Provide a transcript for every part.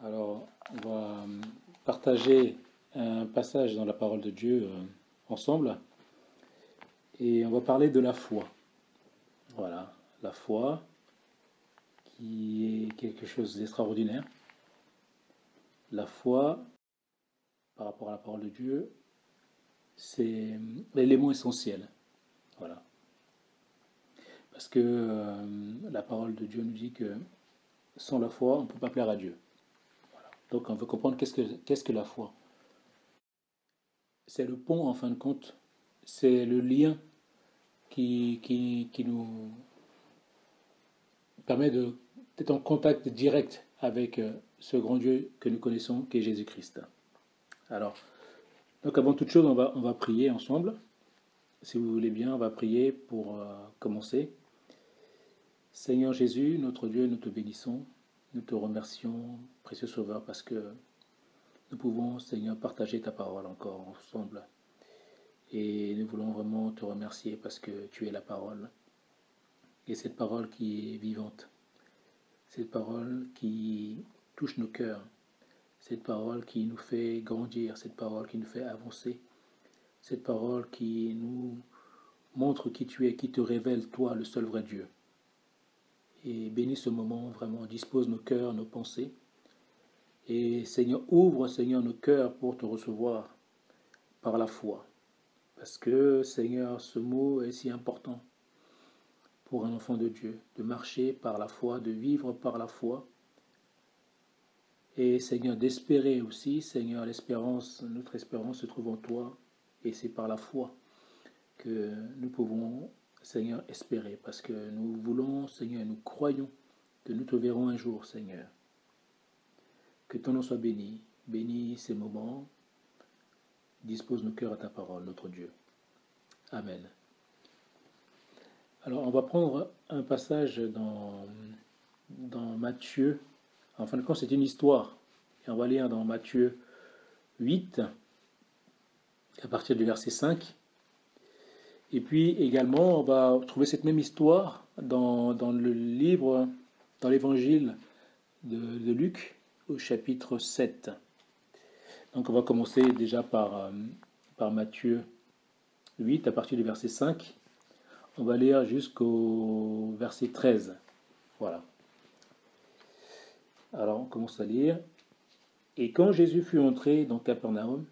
Alors, on va partager un passage dans la parole de Dieu ensemble et on va parler de la foi. Voilà, la foi qui est quelque chose d'extraordinaire. La foi, par rapport à la parole de Dieu, c'est l'élément essentiel. Voilà. Parce que la parole de Dieu nous dit que sans la foi, on ne peut pas plaire à Dieu. Voilà. Donc on veut comprendre qu'est-ce que la foi. C'est le pont, en fin de compte, c'est le lien qui nous permet d'être en contact direct avec ce grand Dieu que nous connaissons, qui est Jésus-Christ. Alors, donc avant toute chose, on va prier ensemble. Si vous voulez bien, on va prier pour commencer. Seigneur Jésus, notre Dieu, nous te bénissons, nous te remercions, précieux Sauveur, parce que nous pouvons, Seigneur, partager ta parole encore ensemble. Et nous voulons vraiment te remercier parce que tu es la parole. Et cette parole qui est vivante, cette parole qui touche nos cœurs, cette parole qui nous fait grandir, cette parole qui nous fait avancer, cette parole qui nous montre qui tu es, qui te révèle, toi, le seul vrai Dieu. Et bénis ce moment, vraiment, dispose nos cœurs, nos pensées. Et Seigneur, ouvre, Seigneur, nos cœurs pour te recevoir par la foi. Parce que, Seigneur, ce mot est si important pour un enfant de Dieu, de marcher par la foi, de vivre par la foi. Et Seigneur, d'espérer aussi, Seigneur, l'espérance, notre espérance se trouve en toi. Et c'est par la foi que nous pouvons, Seigneur, espérer. Parce que nous voulons, Seigneur, nous croyons que nous te verrons un jour, Seigneur. Que ton nom soit béni. Bénis ces moments. Dispose nos cœurs à ta parole, notre Dieu. Amen. Alors, on va prendre un passage dans Matthieu. En fin de compte, c'est une histoire. Et on va lire dans Matthieu 8, à partir du verset 5. Et puis également, on va trouver cette même histoire dans le livre, dans l'évangile de Luc, au chapitre 7. Donc on va commencer déjà par Matthieu 8, à partir du verset 5. On va lire jusqu'au verset 13. Voilà. Alors on commence à lire. Et quand Jésus fut entré dans Capernaum,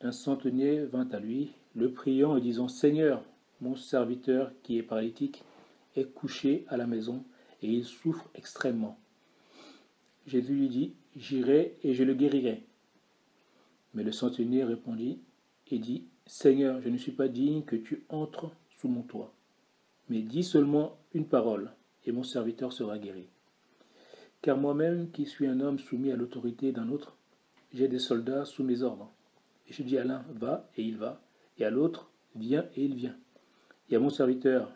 un centenier vint à lui, le priant et disant, Seigneur, mon serviteur qui est paralytique est couché à la maison et il souffre extrêmement. Jésus lui dit, j'irai et je le guérirai. Mais le centenier répondit et dit, Seigneur, je ne suis pas digne que tu entres sous mon toit, mais dis seulement une parole et mon serviteur sera guéri. Car moi-même, qui suis un homme soumis à l'autorité d'un autre, j'ai des soldats sous mes ordres. Et je dis à l'un, va, et il va, et à l'autre, viens, et il vient. Et à mon serviteur,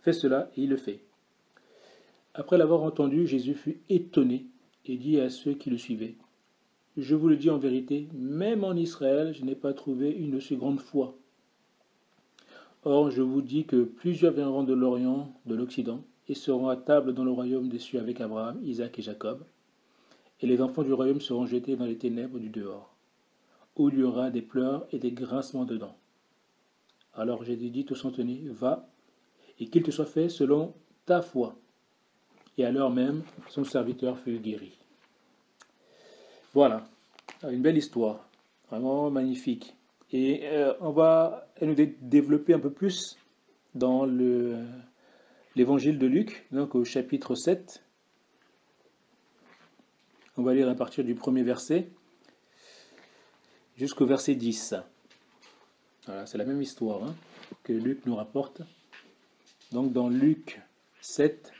fais cela, et il le fait. Après l'avoir entendu, Jésus fut étonné, et dit à ceux qui le suivaient, je vous le dis en vérité, même en Israël, je n'ai pas trouvé une aussi grande foi. Or, je vous dis que plusieurs viendront de l'Orient, de l'Occident, et seront à table dans le royaume des cieux avec Abraham, Isaac et Jacob, et les enfants du royaume seront jetés dans les ténèbres du dehors, où il y aura des pleurs et des grincements de dents. Alors Jésus dit au centenier, va, et qu'il te soit fait selon ta foi. Et à l'heure même, son serviteur fut guéri. Voilà, une belle histoire, vraiment magnifique. Et on va nous développer un peu plus dans l'évangile de Luc, donc au chapitre 7. On va lire à partir du premier verset jusqu'au verset 10. Voilà, c'est la même histoire que Luc nous rapporte. Donc dans Luc 7,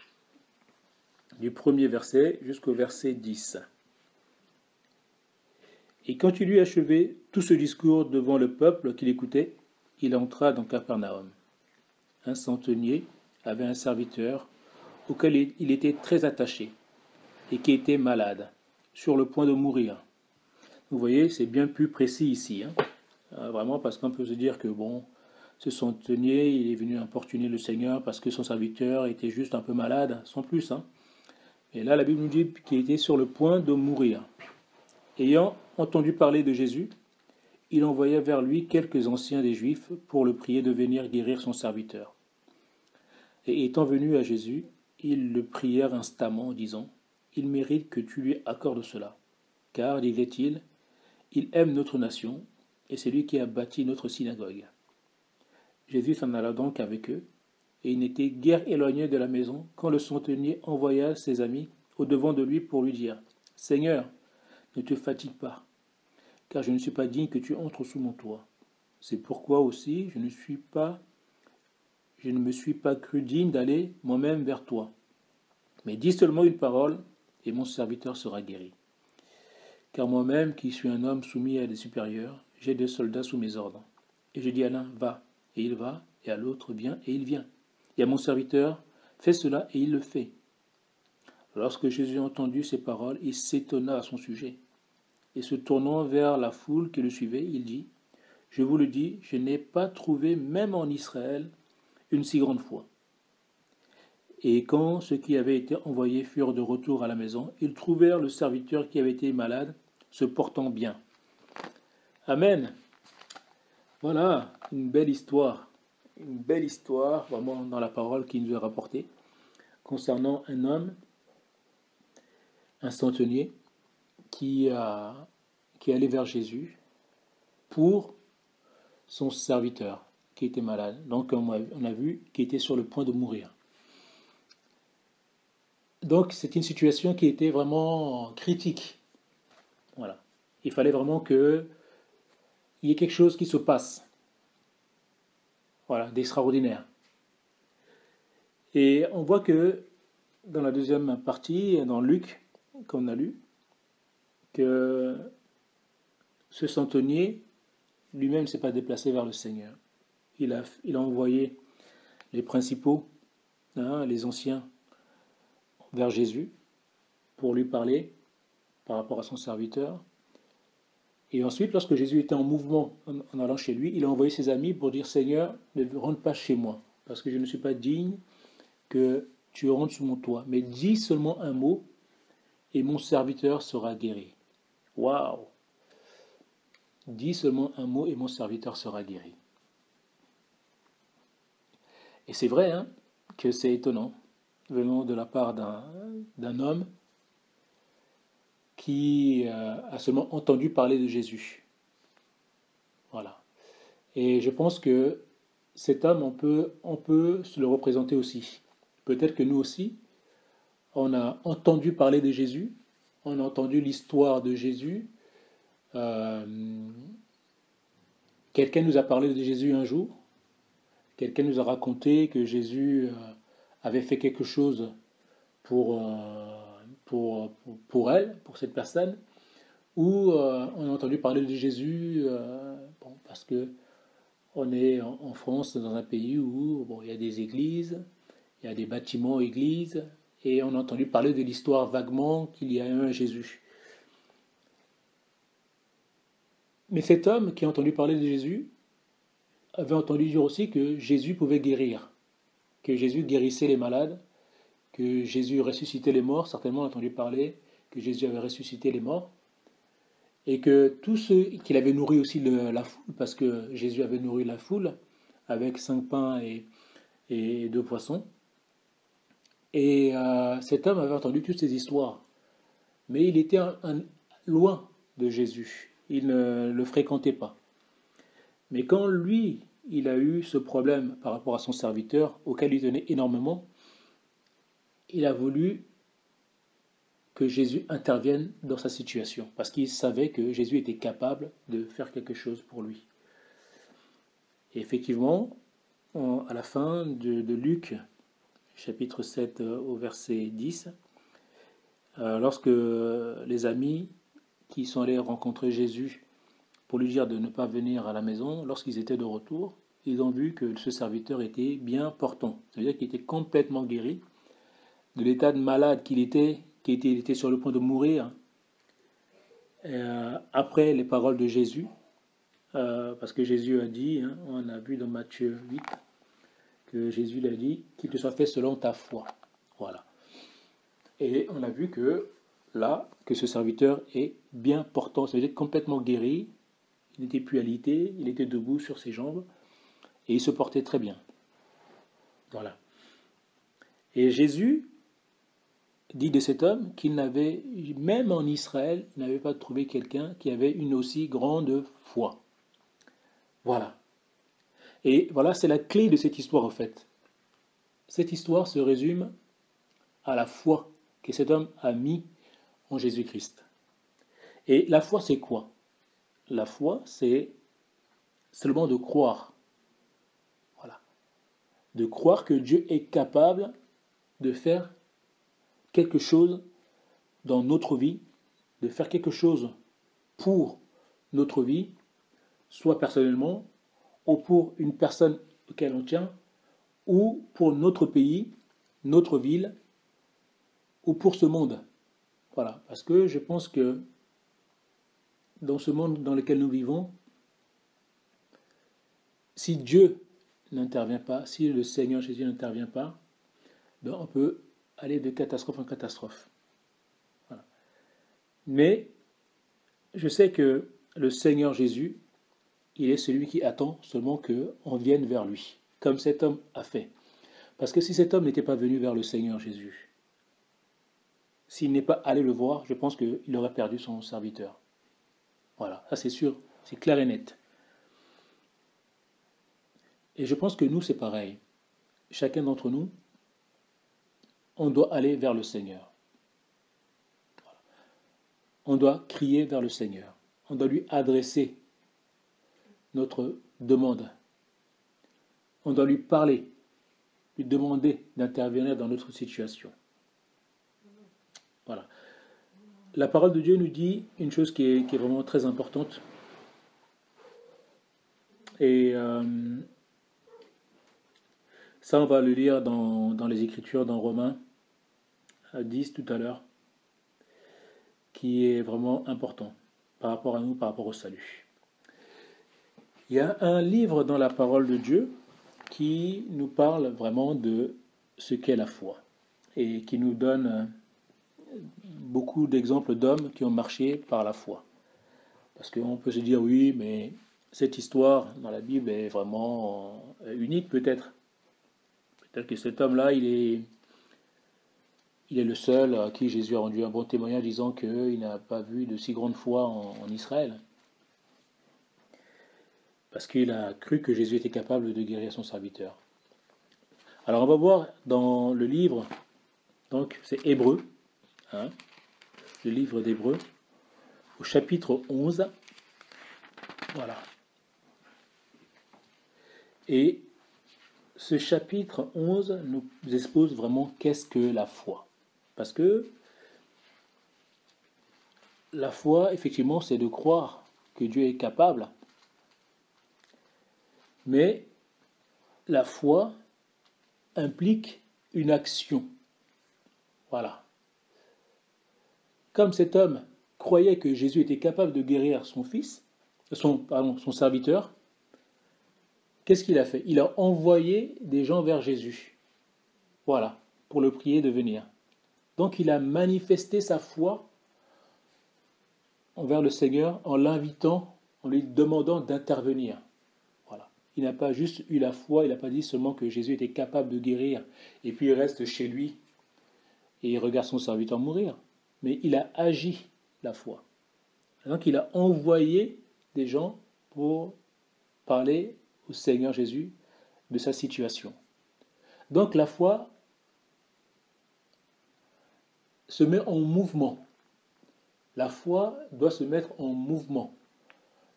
du premier verset jusqu'au verset 10. Et quand il eut achevé tout ce discours devant le peuple qui l'écoutait, il entra dans Capernaum. Un centenier avait un serviteur auquel il était très attaché et qui était malade, sur le point de mourir. Vous voyez, c'est bien plus précis ici. Vraiment, parce qu'on peut se dire que ce centenier, il est venu importuner le Seigneur parce que son serviteur était juste un peu malade, sans plus. Et là, la Bible nous dit qu'il était sur le point de mourir. Ayant entendu parler de Jésus, il envoya vers lui quelques anciens des Juifs pour le prier de venir guérir son serviteur. Et étant venus à Jésus, ils le prièrent instamment en disant, « Il mérite que tu lui accordes cela, car, disait-il, il aime notre nation, et c'est lui qui a bâti notre synagogue. » Jésus s'en alla donc avec eux, et il n'était guère éloigné de la maison quand le centenier envoya ses amis au-devant de lui pour lui dire, « Seigneur, ne te fatigue pas, car je ne suis pas digne que tu entres sous mon toit. C'est pourquoi aussi je ne me suis pas cru digne d'aller moi-même vers toi. Mais dis seulement une parole, et mon serviteur sera guéri. Car moi-même, qui suis un homme soumis à des supérieurs, j'ai des soldats sous mes ordres. Et je dis à l'un, va, et il va, et à l'autre, viens, et il vient. Et à mon serviteur, fais cela, et il le fait. » Lorsque Jésus entendu ces paroles, il s'étonna à son sujet. Et se tournant vers la foule qui le suivait, il dit, « Je vous le dis, je n'ai pas trouvé, même en Israël, une si grande foi. » Et quand ceux qui avaient été envoyés furent de retour à la maison, ils trouvèrent le serviteur qui avait été malade se portant bien. Amen. Voilà, une belle histoire vraiment dans la parole qui nous est rapportée concernant un homme, un centenier, qui allait vers Jésus pour son serviteur qui était malade. Donc on a vu qu'il était sur le point de mourir. Donc c'est une situation qui était vraiment critique. Voilà. Il fallait vraiment qu'il y ait quelque chose qui se passe. Voilà, d'extraordinaire. Et on voit que dans la deuxième partie, dans Luc, qu'on a lu, que ce centenier lui-même ne s'est pas déplacé vers le Seigneur. Il a envoyé les principaux, les anciens, vers Jésus pour lui parler par rapport à son serviteur. Et ensuite, lorsque Jésus était en mouvement en allant chez lui, il a envoyé ses amis pour dire, « Seigneur, ne rentre pas chez moi, parce que je ne suis pas digne que tu rentres sous mon toit. Mais dis seulement un mot, et mon serviteur sera guéri. » Waouh! Dis seulement un mot, et mon serviteur sera guéri. Et c'est vrai que c'est étonnant, venant de la part d'un homme qui a seulement entendu parler de Jésus. Voilà. Et je pense que cet homme, on peut se le représenter aussi. Peut-être que nous aussi, on a entendu parler de Jésus, on a entendu l'histoire de Jésus. Quelqu'un nous a parlé de Jésus un jour, quelqu'un nous a raconté que Jésus avait fait quelque chose pour elle, pour cette personne, ou on a entendu parler de Jésus parce que on est en France, dans un pays où il y a des églises, il y a des bâtiments églises, et on a entendu parler de l'histoire vaguement qu'il y a eu un Jésus. Mais cet homme qui a entendu parler de Jésus avait entendu dire aussi que Jésus pouvait guérir, que Jésus guérissait les malades, que Jésus ressuscitait les morts. Certainement on a entendu parler que Jésus avait ressuscité les morts, et que tous ceux qu'il avait nourri aussi la foule, parce que Jésus avait nourri la foule avec 5 pains et 2 poissons. Et cet homme avait entendu toutes ces histoires, mais il était loin de Jésus. Il ne le fréquentait pas. Mais quand lui, il a eu ce problème par rapport à son serviteur, auquel il tenait énormément, il a voulu que Jésus intervienne dans sa situation, parce qu'il savait que Jésus était capable de faire quelque chose pour lui. Et effectivement, à la fin de Luc, chapitre 7 au verset 10, lorsque les amis qui sont allés rencontrer Jésus pour lui dire de ne pas venir à la maison, lorsqu'ils étaient de retour, ils ont vu que ce serviteur était bien portant. Ça veut dire qu'il était complètement guéri de l'état de malade qu'il était sur le point de mourir. Après les paroles de Jésus, parce que Jésus a dit, on a vu dans Matthieu 8, que Jésus l'a dit, qu'il te soit fait selon ta foi. Voilà. Et on a vu que là que ce serviteur est bien portant, ça veut dire complètement guéri, il n'était plus alité, il était debout sur ses jambes, et il se portait très bien. Voilà. Et Jésus dit de cet homme qu'il n'avait, même en Israël, il n'avait pas trouvé quelqu'un qui avait une aussi grande foi. Voilà. Et voilà, c'est la clé de cette histoire en fait. Cette histoire se résume à la foi que cet homme a mis en Jésus-Christ. Et la foi, c'est quoi? La foi, c'est seulement de croire. Voilà. De croire que Dieu est capable de faire quelque chose dans notre vie, de faire quelque chose pour notre vie, soit personnellement, ou pour une personne auquel on tient, ou pour notre pays, notre ville, ou pour ce monde. Voilà, parce que je pense que dans ce monde dans lequel nous vivons, si Dieu n'intervient pas, si le Seigneur Jésus n'intervient pas, ben on peut aller de catastrophe en catastrophe. Voilà. Mais je sais que le Seigneur Jésus, il est celui qui attend seulement qu'on vienne vers lui, comme cet homme a fait. Parce que si cet homme n'était pas venu vers le Seigneur Jésus, s'il n'est pas allé le voir, je pense qu'il aurait perdu son serviteur. Voilà, ça c'est sûr, c'est clair et net. Et je pense que nous, c'est pareil. Chacun d'entre nous, on doit aller vers le Seigneur. Voilà. On doit crier vers le Seigneur. On doit lui adresser notre demande. On doit lui parler, lui demander d'intervenir dans notre situation. Voilà. La parole de Dieu nous dit une chose qui est vraiment très importante. Et ça, on va le lire dans les Écritures, dans Romains 10 tout à l'heure, qui est vraiment important par rapport à nous, par rapport au salut. Il y a un livre dans la parole de Dieu qui nous parle vraiment de ce qu'est la foi et qui nous donne beaucoup d'exemples d'hommes qui ont marché par la foi. Parce qu'on peut se dire, oui, mais cette histoire dans la Bible est vraiment unique peut-être. Peut-être que cet homme-là, il est le seul à qui Jésus a rendu un bon témoignage disant qu'il n'a pas vu de si grande foi en Israël. Parce qu'il a cru que Jésus était capable de guérir son serviteur. Alors on va voir dans le livre, donc c'est Hébreux, hein, le livre d'Hébreux, au chapitre 11. Voilà. Et ce chapitre 11 nous expose vraiment qu'est-ce que la foi. Parce que la foi, effectivement, c'est de croire que Dieu est capable. Mais la foi implique une action. Voilà. Comme cet homme croyait que Jésus était capable de guérir son serviteur, qu'est-ce qu'il a fait? Il a envoyé des gens vers Jésus. Voilà, pour le prier de venir. Donc il a manifesté sa foi envers le Seigneur en l'invitant, en lui demandant d'intervenir. Voilà. Il n'a pas juste eu la foi, il n'a pas dit seulement que Jésus était capable de guérir et puis il reste chez lui et il regarde son serviteur mourir. Mais il a agi la foi. Donc il a envoyé des gens pour parler au Seigneur Jésus de sa situation. Donc la foi se met en mouvement. La foi doit se mettre en mouvement.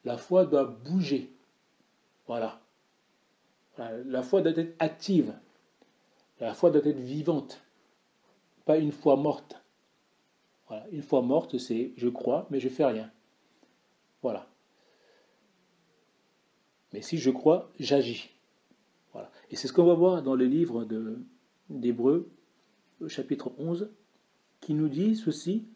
La foi doit bouger. Voilà. La foi doit être active. La foi doit être vivante. Pas une foi morte. Voilà. Une foi morte, c'est je crois, mais je ne fais rien. Voilà. Mais si je crois, j'agis. Voilà. Et c'est ce qu'on va voir dans le livre d'Hébreux, chapitre 11, qui nous dit ceci.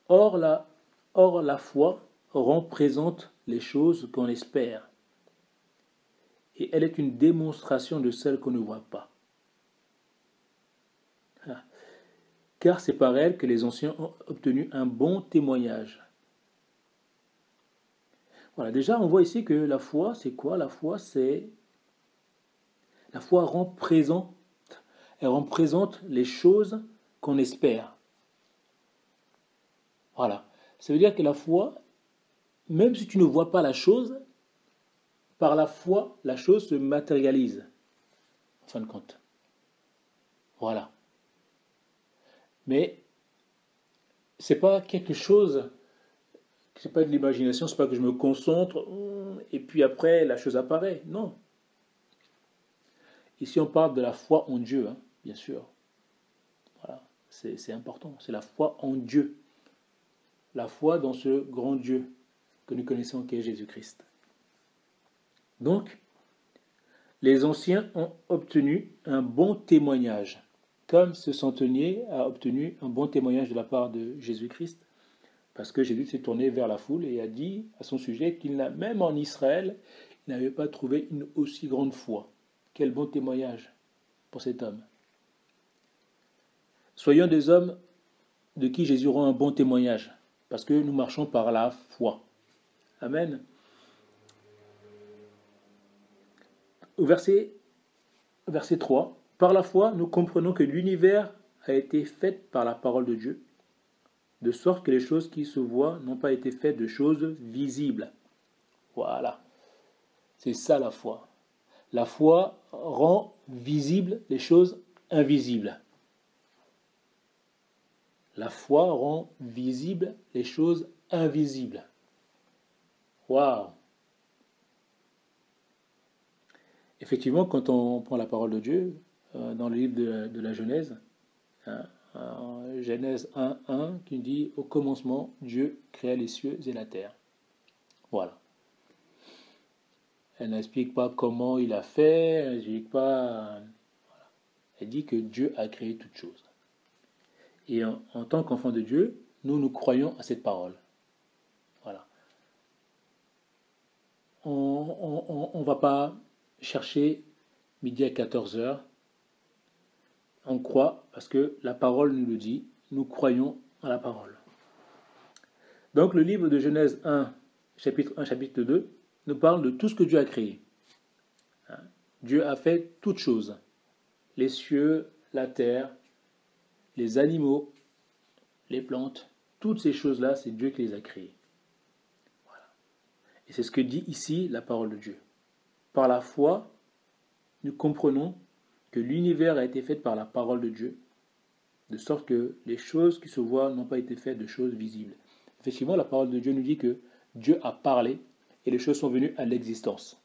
Or la foi rend présente les choses qu'on espère. Et elle est une démonstration de celles qu'on ne voit pas. car c'est par elle que les anciens ont obtenu un bon témoignage. Voilà, déjà on voit ici que la foi, c'est quoi? La foi, c'est... La foi rend présente, elle rend présente les choses qu'on espère. Voilà. Ça veut dire que la foi, même si tu ne vois pas la chose, par la foi, la chose se matérialise, en fin de compte. Voilà. Mais c'est pas quelque chose, c'est pas de l'imagination, c'est pas que je me concentre et puis après la chose apparaît. Non. Ici on parle de la foi en Dieu, hein, bien sûr. Voilà. C'est important. C'est la foi en Dieu. La foi dans ce grand Dieu que nous connaissons qui est Jésus-Christ. Donc, les anciens ont obtenu un bon témoignage, comme ce centenier a obtenu un bon témoignage de la part de Jésus-Christ, parce que Jésus s'est tourné vers la foule et a dit à son sujet qu'il n'a, même en Israël, il n'avait pas trouvé une aussi grande foi. Quel bon témoignage pour cet homme. Soyons des hommes de qui Jésus rend un bon témoignage, parce que nous marchons par la foi. Amen. Au verset 3, par la foi, nous comprenons que l'univers a été fait par la parole de Dieu, de sorte que les choses qui se voient n'ont pas été faites de choses visibles. Voilà. C'est ça la foi. La foi rend visibles les choses invisibles. La foi rend visibles les choses invisibles. Waouh! Effectivement, quand on prend la parole de Dieu, dans le livre de la Genèse, hein, Genèse 1:1, qui dit « Au commencement, Dieu créa les cieux et la terre ». Voilà. Elle n'explique pas comment il a fait, elle n'explique pas... Voilà. Elle dit que Dieu a créé toutes choses. Et en tant qu'enfant de Dieu, nous croyons à cette parole. Voilà. On ne va pas chercher midi à 14h. On croit parce que la parole nous le dit. Nous croyons à la parole. Donc le livre de Genèse 1, chapitre 1, chapitre 2, nous parle de tout ce que Dieu a créé. Dieu a fait toutes choses. Les cieux, la terre, les animaux, les plantes, toutes ces choses-là, c'est Dieu qui les a créées. Voilà. Et c'est ce que dit ici la parole de Dieu. Par la foi, nous comprenons que l'univers a été fait par la parole de Dieu, de sorte que les choses qui se voient n'ont pas été faites de choses visibles. Effectivement, la parole de Dieu nous dit que Dieu a parlé et les choses sont venues à l'existence.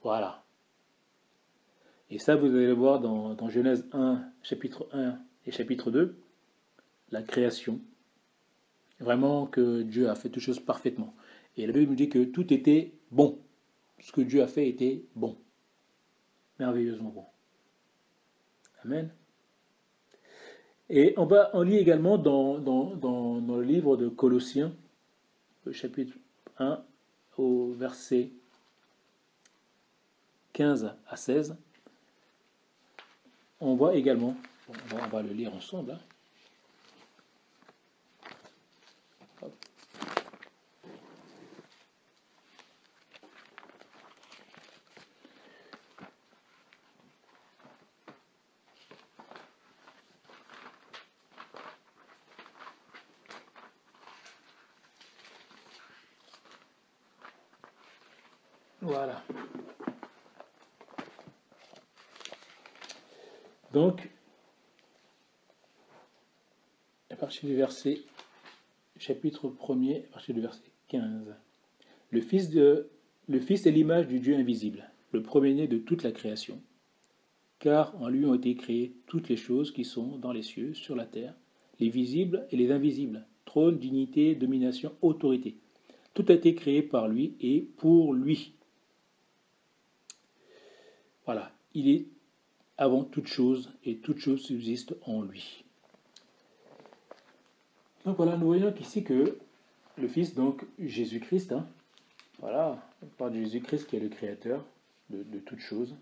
Voilà. Et ça, vous allez le voir dans Genèse 1, chapitre 1 et chapitre 2, la création. Vraiment que Dieu a fait toutes choses parfaitement. Et la Bible nous dit que tout était bon. Ce que Dieu a fait était bon. Merveilleusement bon. Amen. Et on lit également dans le livre de Colossiens, le chapitre 1, au verset 15 à 16, on voit également, on va le lire ensemble, hein. Voilà. Donc, à partir du verset, chapitre 1er, à partir du verset 15. Le Fils est l'image du Dieu invisible, le premier-né de toute la création. Car en lui ont été créées toutes les choses qui sont dans les cieux, sur la terre, les visibles et les invisibles, trône, dignité, domination, autorité. Tout a été créé par lui et pour lui. Voilà, il est avant toute chose et toute chose subsiste en lui. Donc voilà, nous voyons ici que le Fils, donc Jésus-Christ, hein, voilà, on parle de Jésus-Christ qui est le créateur de toutes choses.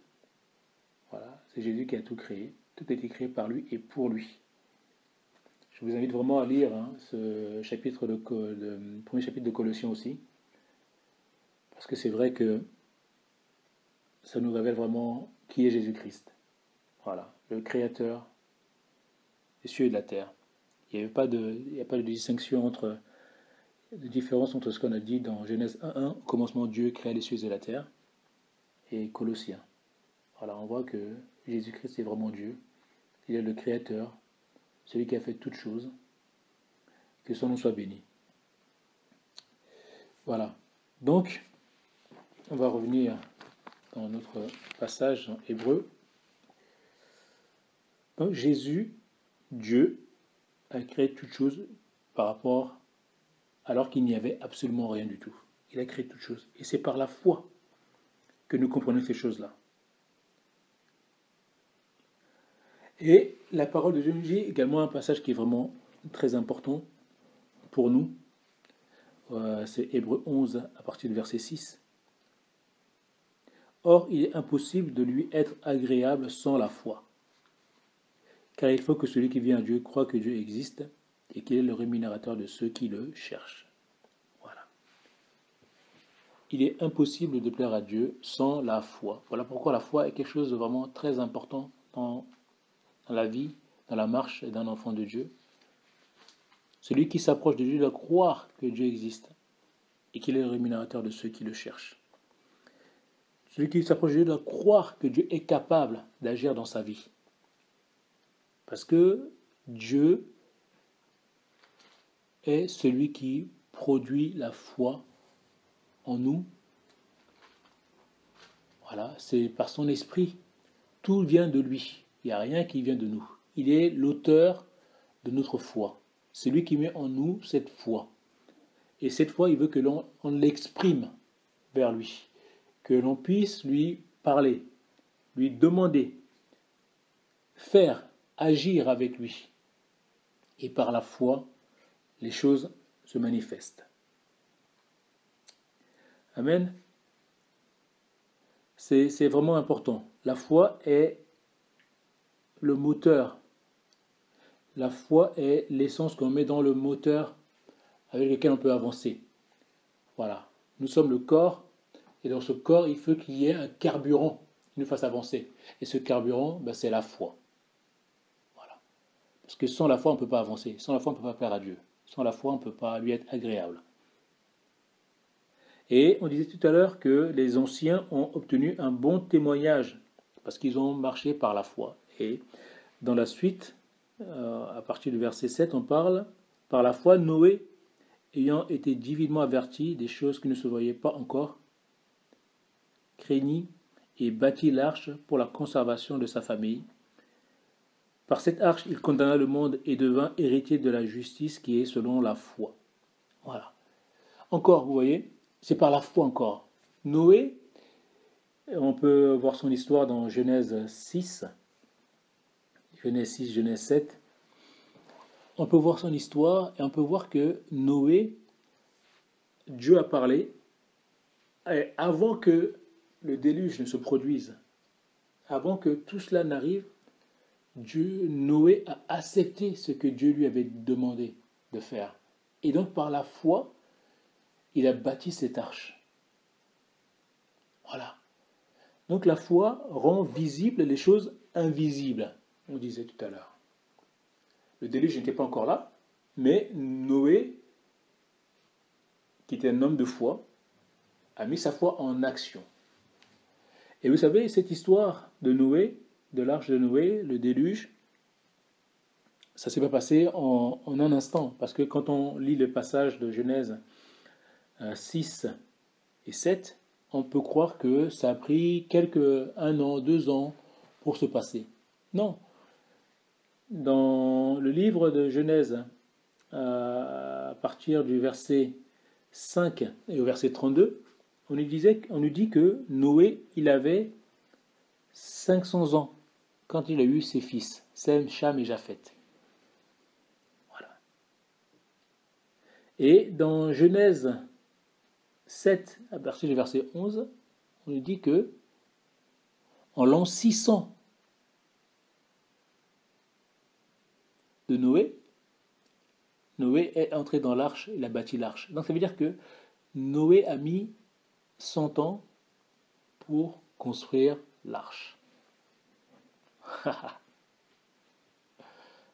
Voilà, c'est Jésus qui a tout créé. Tout a été créé par lui et pour lui. Je vous invite vraiment à lire ce chapitre premier chapitre de Colossiens aussi, parce que c'est vrai que ça nous révèle vraiment qui est Jésus-Christ. Voilà, le Créateur des cieux et de la terre. Il n'y a pas de distinction de différence entre ce qu'on a dit dans Genèse 1.1, au commencement Dieu créa les cieux et la terre, et Colossiens. Voilà, on voit que Jésus-Christ est vraiment Dieu. Il est le Créateur, celui qui a fait toutes choses. Que son nom soit béni. Voilà. Donc, on va revenir dans notre passage en Hébreu. Donc, Jésus, Dieu, a créé toutes choses par rapport, alors qu'il n'y avait absolument rien du tout. Il a créé toutes choses. Et c'est par la foi que nous comprenons ces choses-là. Et la parole de Dieu nous dit également un passage qui est vraiment très important pour nous. C'est Hébreu 11 à partir du verset 6. Or, il est impossible de lui être agréable sans la foi. Car il faut que celui qui vient à Dieu croit que Dieu existe et qu'il est le rémunérateur de ceux qui le cherchent. Voilà. Il est impossible de plaire à Dieu sans la foi. Voilà pourquoi la foi est quelque chose de vraiment très important dans la vie, dans la marche d'un enfant de Dieu. Celui qui s'approche de Dieu doit croire que Dieu existe et qu'il est le rémunérateur de ceux qui le cherchent. Celui qui s'approche de Dieu doit croire que Dieu est capable d'agir dans sa vie. Parce que Dieu est celui qui produit la foi en nous. Voilà, c'est par son esprit. Tout vient de lui. Il n'y a rien qui vient de nous. Il est l'auteur de notre foi. C'est lui qui met en nous cette foi. Et cette foi, il veut que l'on l'exprime vers lui. Que l'on puisse lui parler, lui demander, faire, agir avec lui. Et par la foi, les choses se manifestent. Amen. C'est vraiment important. La foi est le moteur. La foi est l'essence qu'on met dans le moteur avec lequel on peut avancer. Voilà. Nous sommes le corps, et dans ce corps, il faut qu'il y ait un carburant qui nous fasse avancer. Et ce carburant, c'est la foi. Voilà. Parce que sans la foi, on ne peut pas avancer. Sans la foi, on ne peut pas plaire à Dieu. Sans la foi, on ne peut pas lui être agréable. Et on disait tout à l'heure que les anciens ont obtenu un bon témoignage parce qu'ils ont marché par la foi. Et dans la suite, à partir du verset 7, on parle « Par la foi, Noé, ayant été divinement averti des choses qui ne se voyaient pas encore, craignit et bâtit l'arche pour la conservation de sa famille. Par cette arche, il condamna le monde et devint héritier de la justice qui est selon la foi. » Voilà. Encore, vous voyez, c'est par la foi encore. Noé, on peut voir son histoire dans Genèse 6, Genèse 7. On peut voir son histoire et on peut voir que Noé, Dieu a parlé et avant que le déluge ne se produise, avant que tout cela n'arrive, Noé a accepté ce que Dieu lui avait demandé de faire. Et donc par la foi, il a bâti cette arche. Voilà. Donc la foi rend visibles les choses invisibles, on disait tout à l'heure. Le déluge n'était pas encore là, mais Noé, qui était un homme de foi, a mis sa foi en action. Et vous savez, cette histoire de Noé, de l'arche de Noé, le déluge, ça ne s'est pas passé en un instant. Parce que quand on lit le passage de Genèse 6 et 7, on peut croire que ça a pris un an, 2 ans pour se passer. Non. Dans le livre de Genèse, à partir du verset 5 et au verset 32, on nous dit que Noé, il avait 500 ans quand il a eu ses fils, Sem, Cham et Japheth. Voilà. Et dans Genèse 7, à partir du verset 11, on nous dit que en l'an 600 de Noé, Noé est entré dans l'arche, il a bâti l'arche. Donc ça veut dire que Noé a mis 100 ans pour construire l'arche.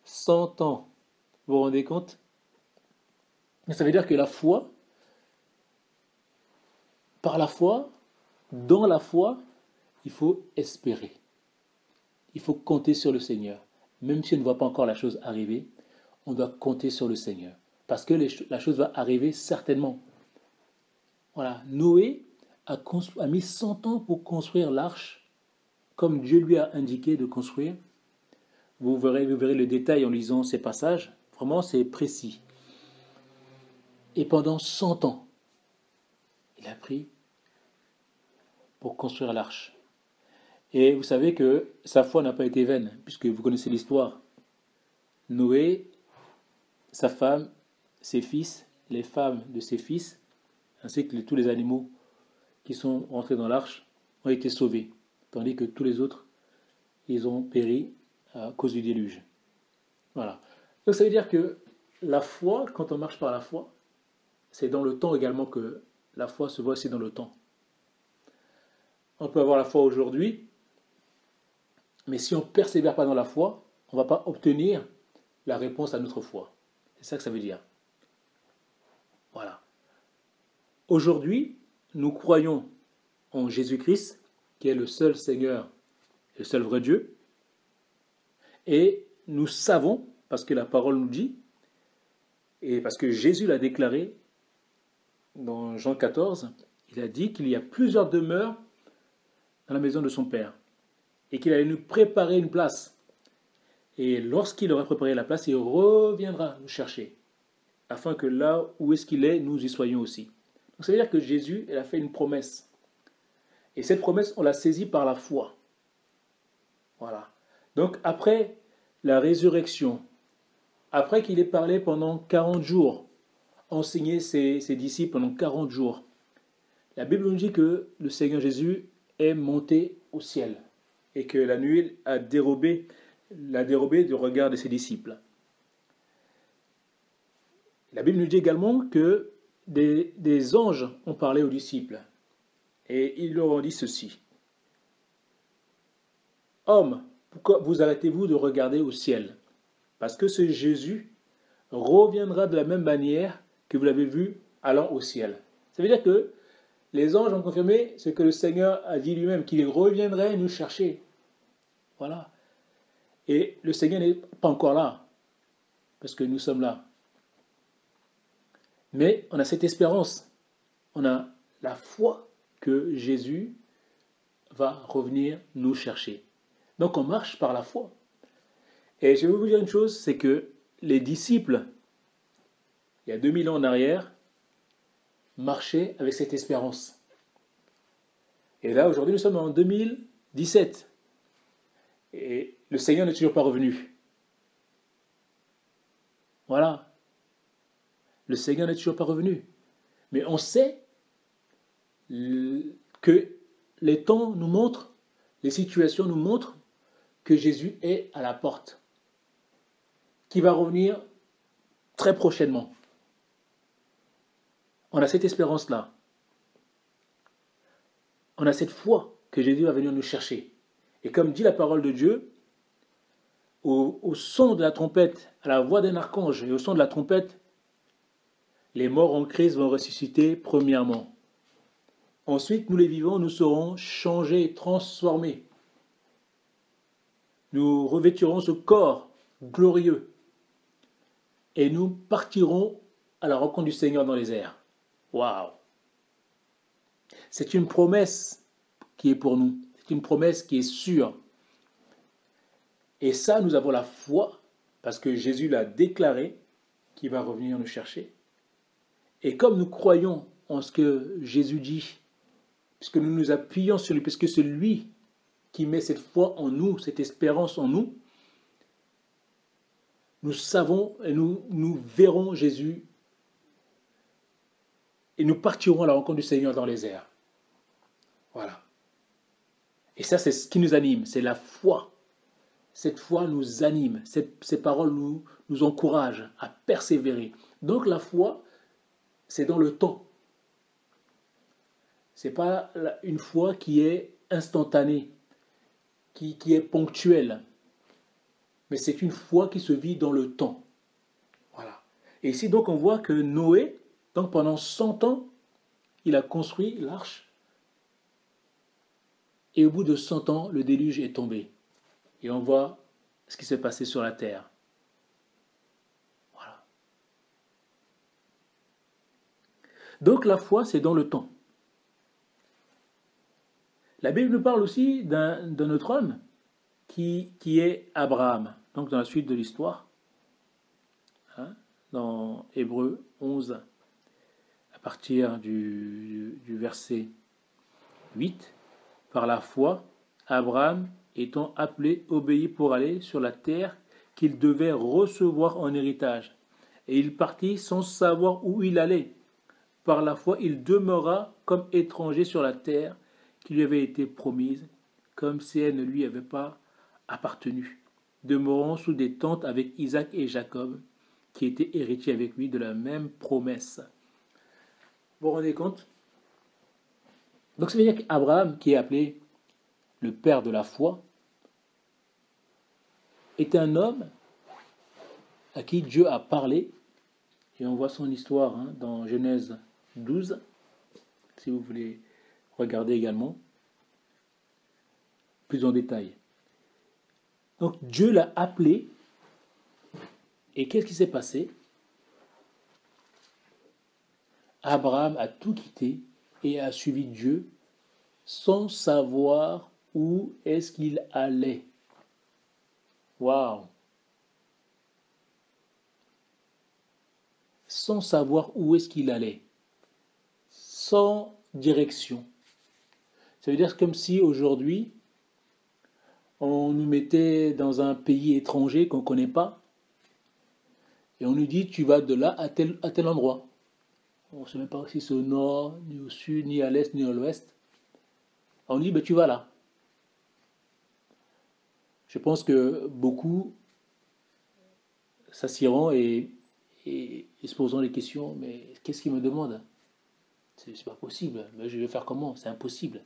100 ans. Vous vous rendez compte? Ça veut dire que la foi, par la foi, dans la foi, il faut espérer. Il faut compter sur le Seigneur. Même si on ne voit pas encore la chose arriver, on doit compter sur le Seigneur. Parce que la chose va arriver certainement. Voilà, Noé a mis 100 ans pour construire l'arche, comme Dieu lui a indiqué de construire. Vous verrez le détail en lisant ces passages. Vraiment, c'est précis. Et pendant 100 ans, il a pris pour construire l'arche. Et vous savez que sa foi n'a pas été vaine, puisque vous connaissez l'histoire. Noé, sa femme, ses fils, les femmes de ses fils, ainsi que tous les animaux qui sont rentrés dans l'arche, ont été sauvés, tandis que tous les autres, ils ont péri à cause du déluge. Voilà. Donc ça veut dire que la foi, quand on marche par la foi, c'est dans le temps également que la foi se voit aussi dans le temps. On peut avoir la foi aujourd'hui, mais si on ne persévère pas dans la foi, on ne va pas obtenir la réponse à notre foi. C'est ça que ça veut dire. Voilà. Aujourd'hui, nous croyons en Jésus-Christ, qui est le seul Seigneur, le seul vrai Dieu, et nous savons, parce que la parole nous dit, et parce que Jésus l'a déclaré dans Jean 14, il a dit qu'il y a plusieurs demeures dans la maison de son Père, et qu'il allait nous préparer une place. Et lorsqu'il aura préparé la place, il reviendra nous chercher, afin que là où est-ce qu'il est, nous y soyons aussi. Donc ça veut dire que Jésus, il a fait une promesse. Et cette promesse, on l'a saisie par la foi. Voilà. Donc après la résurrection, après qu'il ait parlé pendant 40 jours, enseigné ses disciples pendant 40 jours, la Bible nous dit que le Seigneur Jésus est monté au ciel et que la nuit l'a dérobé du regard de ses disciples. La Bible nous dit également que des anges ont parlé aux disciples et ils leur ont dit ceci. Hommes, pourquoi vous arrêtez-vous de regarder au ciel? Parce que ce Jésus reviendra de la même manière que vous l'avez vu allant au ciel. Ça veut dire que les anges ont confirmé ce que le Seigneur a dit lui-même, qu'il reviendrait nous chercher. Voilà. Et le Seigneur n'est pas encore là, parce que nous sommes là. Mais on a cette espérance, on a la foi que Jésus va revenir nous chercher. Donc on marche par la foi. Et je vais vous dire une chose, c'est que les disciples, il y a 2000 ans en arrière, marchaient avec cette espérance. Et là, aujourd'hui, nous sommes en 2017. Et le Seigneur n'est toujours pas revenu. Voilà. Le Seigneur n'est toujours pas revenu. Mais on sait que les temps nous montrent, les situations nous montrent que Jésus est à la porte, qui va revenir très prochainement. On a cette espérance-là. On a cette foi que Jésus va venir nous chercher. Et comme dit la parole de Dieu, au son de la trompette, à la voix d'un archange et au son de la trompette, les morts en Christ vont ressusciter premièrement. Ensuite, nous les vivants, nous serons changés, transformés. Nous revêtirons ce corps glorieux et nous partirons à la rencontre du Seigneur dans les airs. Waouh! C'est une promesse qui est pour nous. C'est une promesse qui est sûre. Et ça, nous avons la foi, parce que Jésus l'a déclaré, qu'il va revenir nous chercher. Et comme nous croyons en ce que Jésus dit, puisque nous nous appuyons sur lui, puisque c'est lui qui met cette foi en nous, cette espérance en nous, nous savons et nous verrons Jésus et nous partirons à la rencontre du Seigneur dans les airs. Voilà. Et ça, c'est ce qui nous anime, c'est la foi. cette foi nous anime, ces paroles nous encouragent à persévérer. Donc la foi, c'est dans le temps. Ce n'est pas une foi qui est instantanée, qui est ponctuelle, mais c'est une foi qui se vit dans le temps. Voilà. Et ici, donc, on voit que Noé, donc pendant 100 ans, il a construit l'arche, et au bout de 100 ans, le déluge est tombé. Et on voit ce qui s'est passé sur la terre. Voilà. Donc la foi, c'est dans le temps. La Bible nous parle aussi d'un autre homme qui est Abraham. Donc dans la suite de l'histoire, hein, dans Hébreux 11, à partir du verset 8, par la foi, Abraham, étant appelé, obéit pour aller sur la terre qu'il devait recevoir en héritage. Et il partit sans savoir où il allait. Par la foi, il demeura comme étranger sur la terre qui lui avait été promise, comme si elle ne lui avait pas appartenu, demeurant sous des tentes avec Isaac et Jacob, qui étaient héritiers avec lui de la même promesse. Vous vous rendez compte? Donc ça veut dire qu'Abraham, qui est appelé le père de la foi, est un homme à qui Dieu a parlé, et on voit son histoire dans Genèse 12, si vous voulez regarder également, plus en détail. Donc Dieu l'a appelé, et qu'est-ce qui s'est passé? Abraham a tout quitté et a suivi Dieu sans savoir où est-ce qu'il allait. Waouh! Sans savoir où est-ce qu'il allait. Sans direction. Ça veut dire comme si aujourd'hui, on nous mettait dans un pays étranger qu'on ne connaît pas, et on nous dit tu vas de là à tel endroit. On ne sait même pas si c'est au nord, ni au sud, ni à l'est, ni à l'ouest. On dit ben, tu vas là. Je pense que beaucoup s'assiront et se posant des questions, mais qu'est-ce qu'il me demande? C'est pas possible. Mais je vais faire comment? C'est impossible.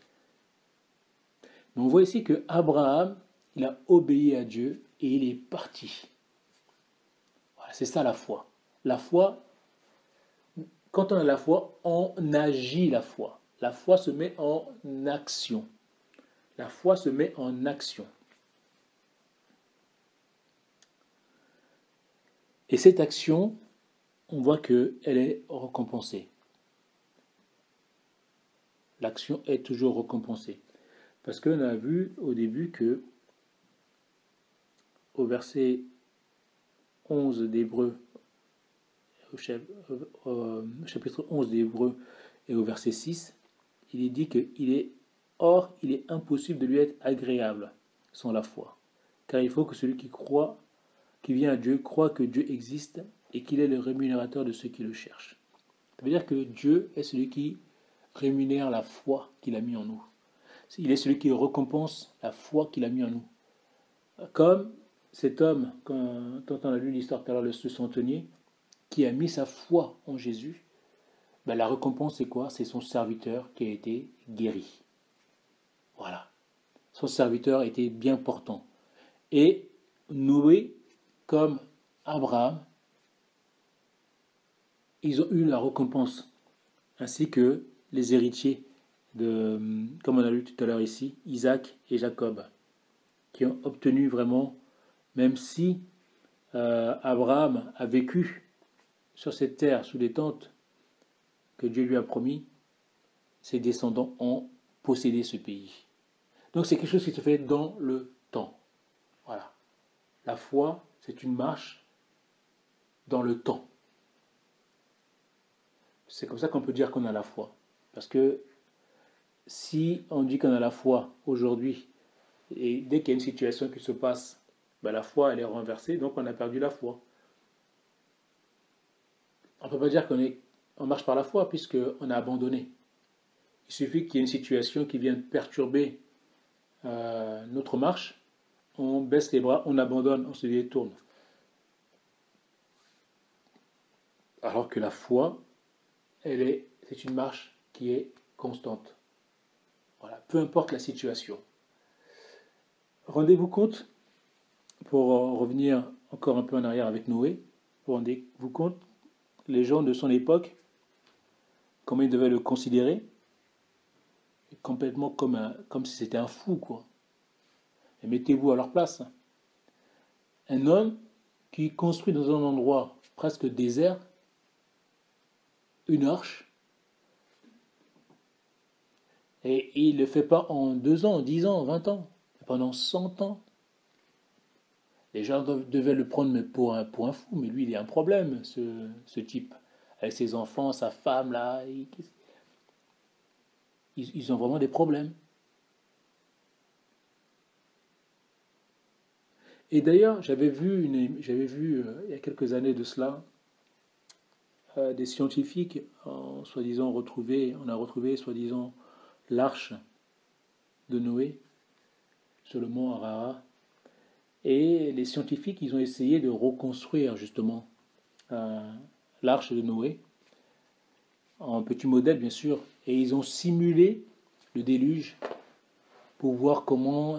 Mais on voit ici que Abraham, il a obéi à Dieu et il est parti. Voilà, c'est ça la foi. La foi, quand on a la foi, on agit la foi. La foi se met en action. La foi se met en action. Et cette action, on voit qu'elle est récompensée. L'action est toujours récompensée. Parce qu'on a vu au début que, au verset 11 d'Hébreux, au chapitre 11 d'Hébreux et au verset 6, il est dit qu'il est impossible de lui être agréable sans la foi. Car il faut que celui qui vient à Dieu, croit que Dieu existe et qu'il est le rémunérateur de ceux qui le cherchent. Ça veut dire que Dieu est celui qui rémunère la foi qu'il a mis en nous. Il est celui qui récompense la foi qu'il a mis en nous. Comme cet homme, quand on a lu l'histoire tout à l'heure de ce centenier, qui a mis sa foi en Jésus, ben la récompense c'est quoi? C'est son serviteur qui a été guéri. Voilà. Son serviteur était bien portant. Et Noé, comme Abraham, ils ont eu la récompense, ainsi que les héritiers comme on a lu tout à l'heure ici, Isaac et Jacob, qui ont obtenu vraiment, même si Abraham a vécu sur cette terre sous les tentes que Dieu lui a promis, ses descendants ont possédé ce pays. Donc c'est quelque chose qui se fait dans le temps. Voilà. La foi, c'est une marche dans le temps. C'est comme ça qu'on peut dire qu'on a la foi. Parce que si on dit qu'on a la foi aujourd'hui, et dès qu'il y a une situation qui se passe, ben la foi elle est renversée, donc on a perdu la foi. On ne peut pas dire qu'on marche par la foi puisqu'on a abandonné. Il suffit qu'il y ait une situation qui vienne perturber notre marche on baisse les bras, on abandonne, on se détourne. Alors que la foi, c'est une marche qui est constante. Voilà, peu importe la situation. Rendez-vous compte, pour revenir encore un peu en arrière avec Noé, rendez-vous compte, les gens de son époque, comment ils devaient le considérer, complètement comme si c'était un fou, quoi. Et mettez-vous à leur place. Un homme qui construit dans un endroit presque désert une arche, et il ne le fait pas en 2 ans, 10 ans, 20 ans, mais pendant 100 ans. Les gens devaient le prendre pour un fou, mais lui, il a un problème, ce type. Avec ses enfants, sa femme, là, ils ont vraiment des problèmes. Et d'ailleurs, j'avais vu il y a quelques années de cela, des scientifiques on a retrouvé soi-disant l'arche de Noé sur le mont Ararat. Et les scientifiques, ils ont essayé de reconstruire justement l'arche de Noé, en petit modèle bien sûr, et ils ont simulé le déluge pour voir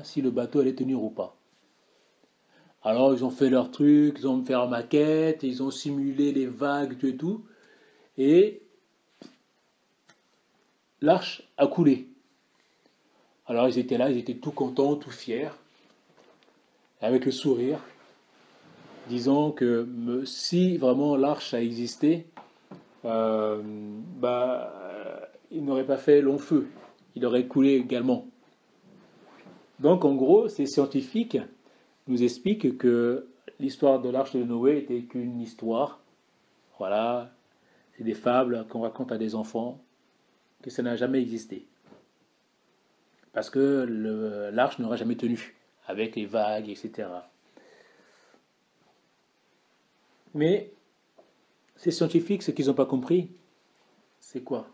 si le bateau allait tenir ou pas. Alors ils ont fait leur truc, ils ont fait leur maquette, ils ont simulé les vagues, tout et tout, et l'arche a coulé. Alors ils étaient là, ils étaient tout contents, tout fiers, avec le sourire, disant que si vraiment l'arche a existé, il n'aurait pas fait long feu, il aurait coulé également. Donc en gros, ces scientifiques nous expliquent que l'histoire de l'arche de Noé était qu'une histoire. Voilà, c'est des fables qu'on raconte à des enfants, que ça n'a jamais existé. Parce que l'arche n'aurait jamais tenu, avec les vagues, etc. Mais ces scientifiques, ce qu'ils n'ont pas compris, c'est quoi?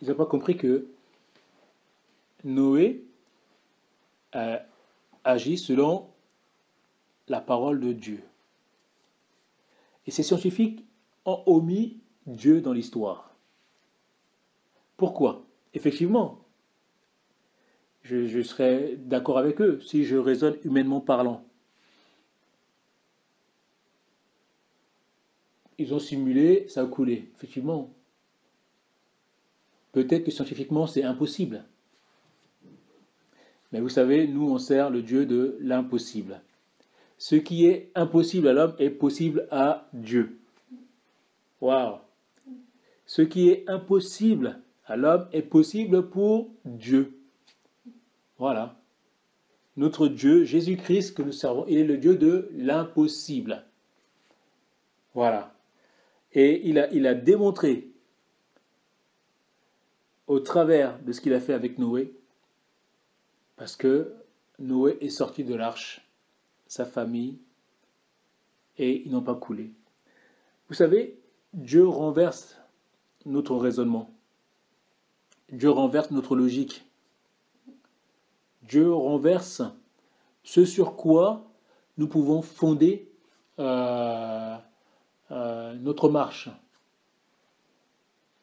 Ils n'ont pas compris que Noé a agi selon la parole de Dieu. Et ces scientifiques ont omis Dieu dans l'histoire. Pourquoi? Effectivement, je serais d'accord avec eux si je raisonne humainement parlant. Ils ont simulé, ça a coulé. Effectivement. Peut-être que scientifiquement, c'est impossible. Mais vous savez, nous, on sert le Dieu de l'impossible. Ce qui est impossible à l'homme est possible à Dieu. Waouh! Ce qui est impossible à l'homme est possible pour Dieu. Voilà. Notre Dieu, Jésus-Christ que nous servons, il est le Dieu de l'impossible. Voilà. Et il a démontré, au travers de ce qu'il a fait avec Noé, parce que Noé est sorti de l'arche, sa famille, et ils n'ont pas coulé. Vous savez, Dieu renverse notre raisonnement. Dieu renverse notre logique. Dieu renverse ce sur quoi nous pouvons fonder notre marche.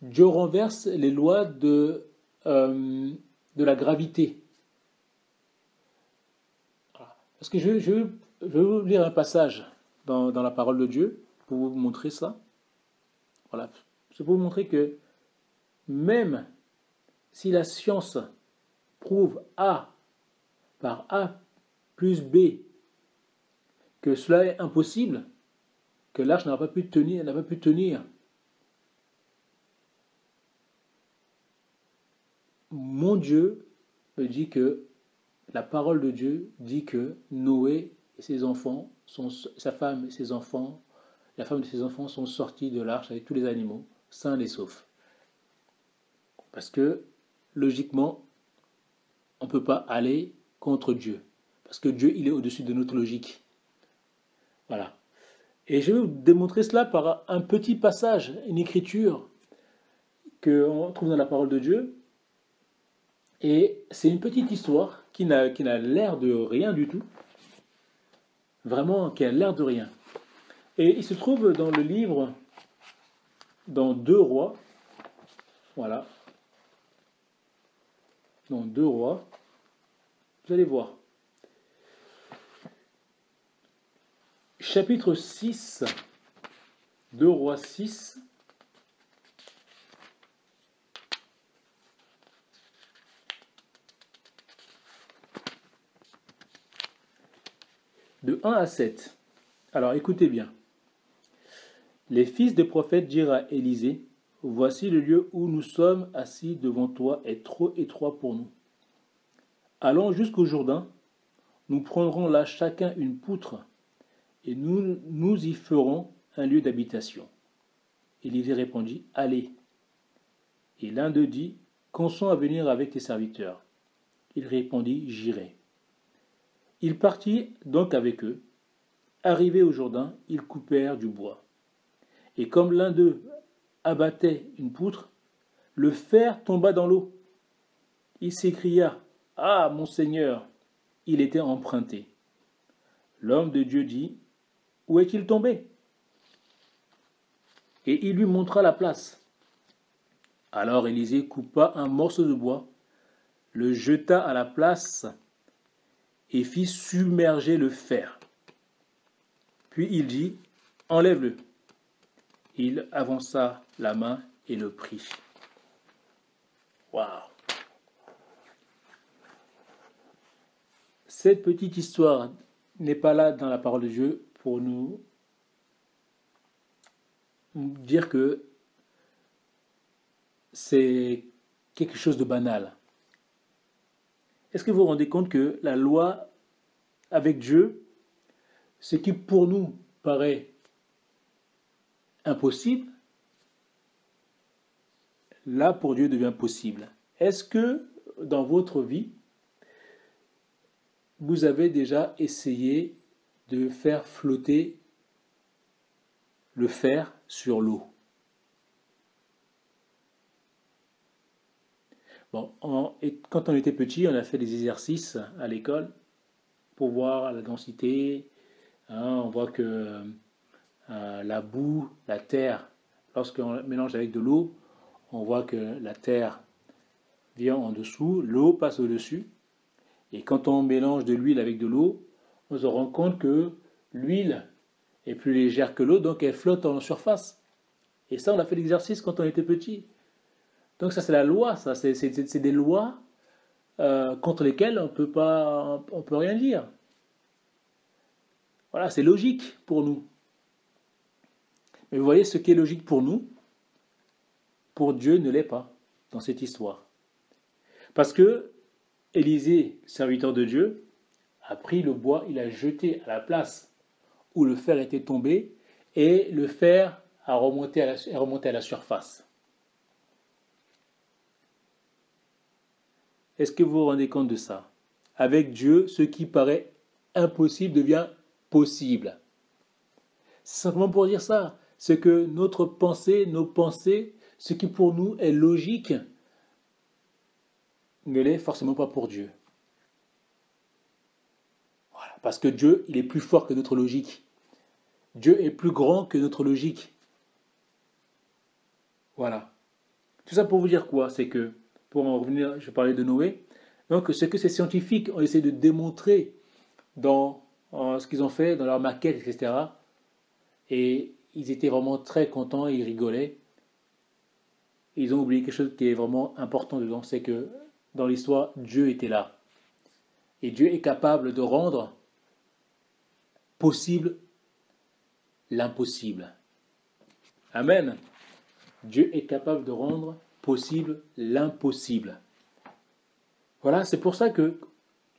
Dieu renverse les lois de la gravité. Parce que je vais vous lire un passage dans la parole de Dieu pour vous montrer ça. Voilà. C'est pour vous montrer que même si la science prouve A par A plus B que cela est impossible, que l'arche n'a pas pu tenir, mon Dieu me dit que la parole de Dieu dit que Noé et ses enfants, sa femme et ses enfants, la femme de ses enfants sont sortis de l'arche avec tous les animaux, sains et saufs. Parce que, logiquement, on ne peut pas aller contre Dieu. Parce que Dieu, il est au-dessus de notre logique. Voilà. Et je vais vous démontrer cela par un petit passage, une écriture qu'on trouve dans la parole de Dieu. Et c'est une petite histoire qui n'a l'air de rien du tout, vraiment qui a l'air de rien. Et il se trouve dans le livre, dans 2 Rois, voilà, dans 2 Rois, vous allez voir. Chapitre 6, 2 Rois 6, de 1 à 7. Alors écoutez bien. Les fils des prophètes dirent à Élisée, voici le lieu où nous sommes assis devant toi est trop étroit pour nous. Allons jusqu'au Jourdain, nous prendrons là chacun une poutre, et nous y ferons un lieu d'habitation. Élisée répondit, allez. Et l'un d'eux dit, consens à venir avec tes serviteurs. Il répondit, j'irai. Il partit donc avec eux. Arrivés au Jourdain, ils coupèrent du bois. Et comme l'un d'eux abattait une poutre, le fer tomba dans l'eau. Il s'écria, ah, mon Seigneur, il était emprunté. L'homme de Dieu dit, où est-il tombé? Et il lui montra la place. Alors Élisée coupa un morceau de bois, le jeta à la place et fit submerger le fer. Puis il dit, enlève-le. Il avança la main et le prit. Waouh! Cette petite histoire n'est pas là dans la parole de Dieu pour nous dire que c'est quelque chose de banal. Est-ce que vous vous rendez compte que la loi avec Dieu, ce qui pour nous paraît impossible, là pour Dieu devient possible. Est-ce que dans votre vie, vous avez déjà essayé de faire flotter le fer sur l'eau? Bon, quand on était petit, on a fait des exercices à l'école pour voir la densité. On voit que la boue, la terre, lorsqu'on mélange avec de l'eau, on voit que la terre vient en dessous, l'eau passe au-dessus. Et quand on mélange de l'huile avec de l'eau, on se rend compte que l'huile est plus légère que l'eau, donc elle flotte en surface. Et ça, on a fait l'exercice quand on était petit. Donc ça, c'est la loi, ça. C'est des lois contre lesquelles on peut rien dire. Voilà, c'est logique pour nous. Mais vous voyez, ce qui est logique pour nous, pour Dieu ne l'est pas dans cette histoire. Parce que Élisée, serviteur de Dieu, a pris le bois, il a jeté à la place où le fer était tombé, et le fer est remonté à la surface. Est-ce que vous vous rendez compte de ça? Avec Dieu, ce qui paraît impossible devient possible. C'est simplement pour dire ça. C'est que notre pensée, nos pensées, ce qui pour nous est logique, ne l'est forcément pas pour Dieu. Voilà. Parce que Dieu, il est plus fort que notre logique. Dieu est plus grand que notre logique. Voilà. Tout ça pour vous dire quoi? C'est que, pour en revenir, je parlais de Noé, donc ce que ces scientifiques ont essayé de démontrer dans ce qu'ils ont fait, dans leurs maquettes, etc. Et ils étaient vraiment très contents, ils rigolaient. Ils ont oublié quelque chose qui est vraiment important dedans, c'est que dans l'histoire, Dieu était là. Et Dieu est capable de rendre possible l'impossible. Amen. Dieu est capable de rendre possible l'impossible. Voilà, c'est pour ça que,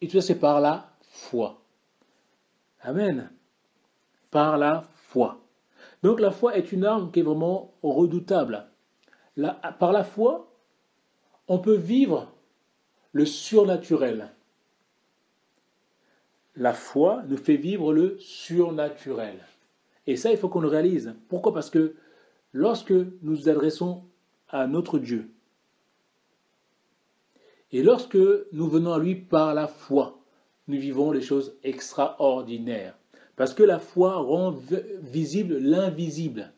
et tout ça c'est par la foi. Amen. Par la foi. Donc la foi est une arme qui est vraiment redoutable. Par la foi, on peut vivre le surnaturel. La foi nous fait vivre le surnaturel. Et ça, il faut qu'on le réalise. Pourquoi? Parce que lorsque nous nous adressons à notre Dieu, Et lorsque nous venons à lui par la foi, nous vivons les choses extraordinaires. Parce que la foi rend visible l'invisible.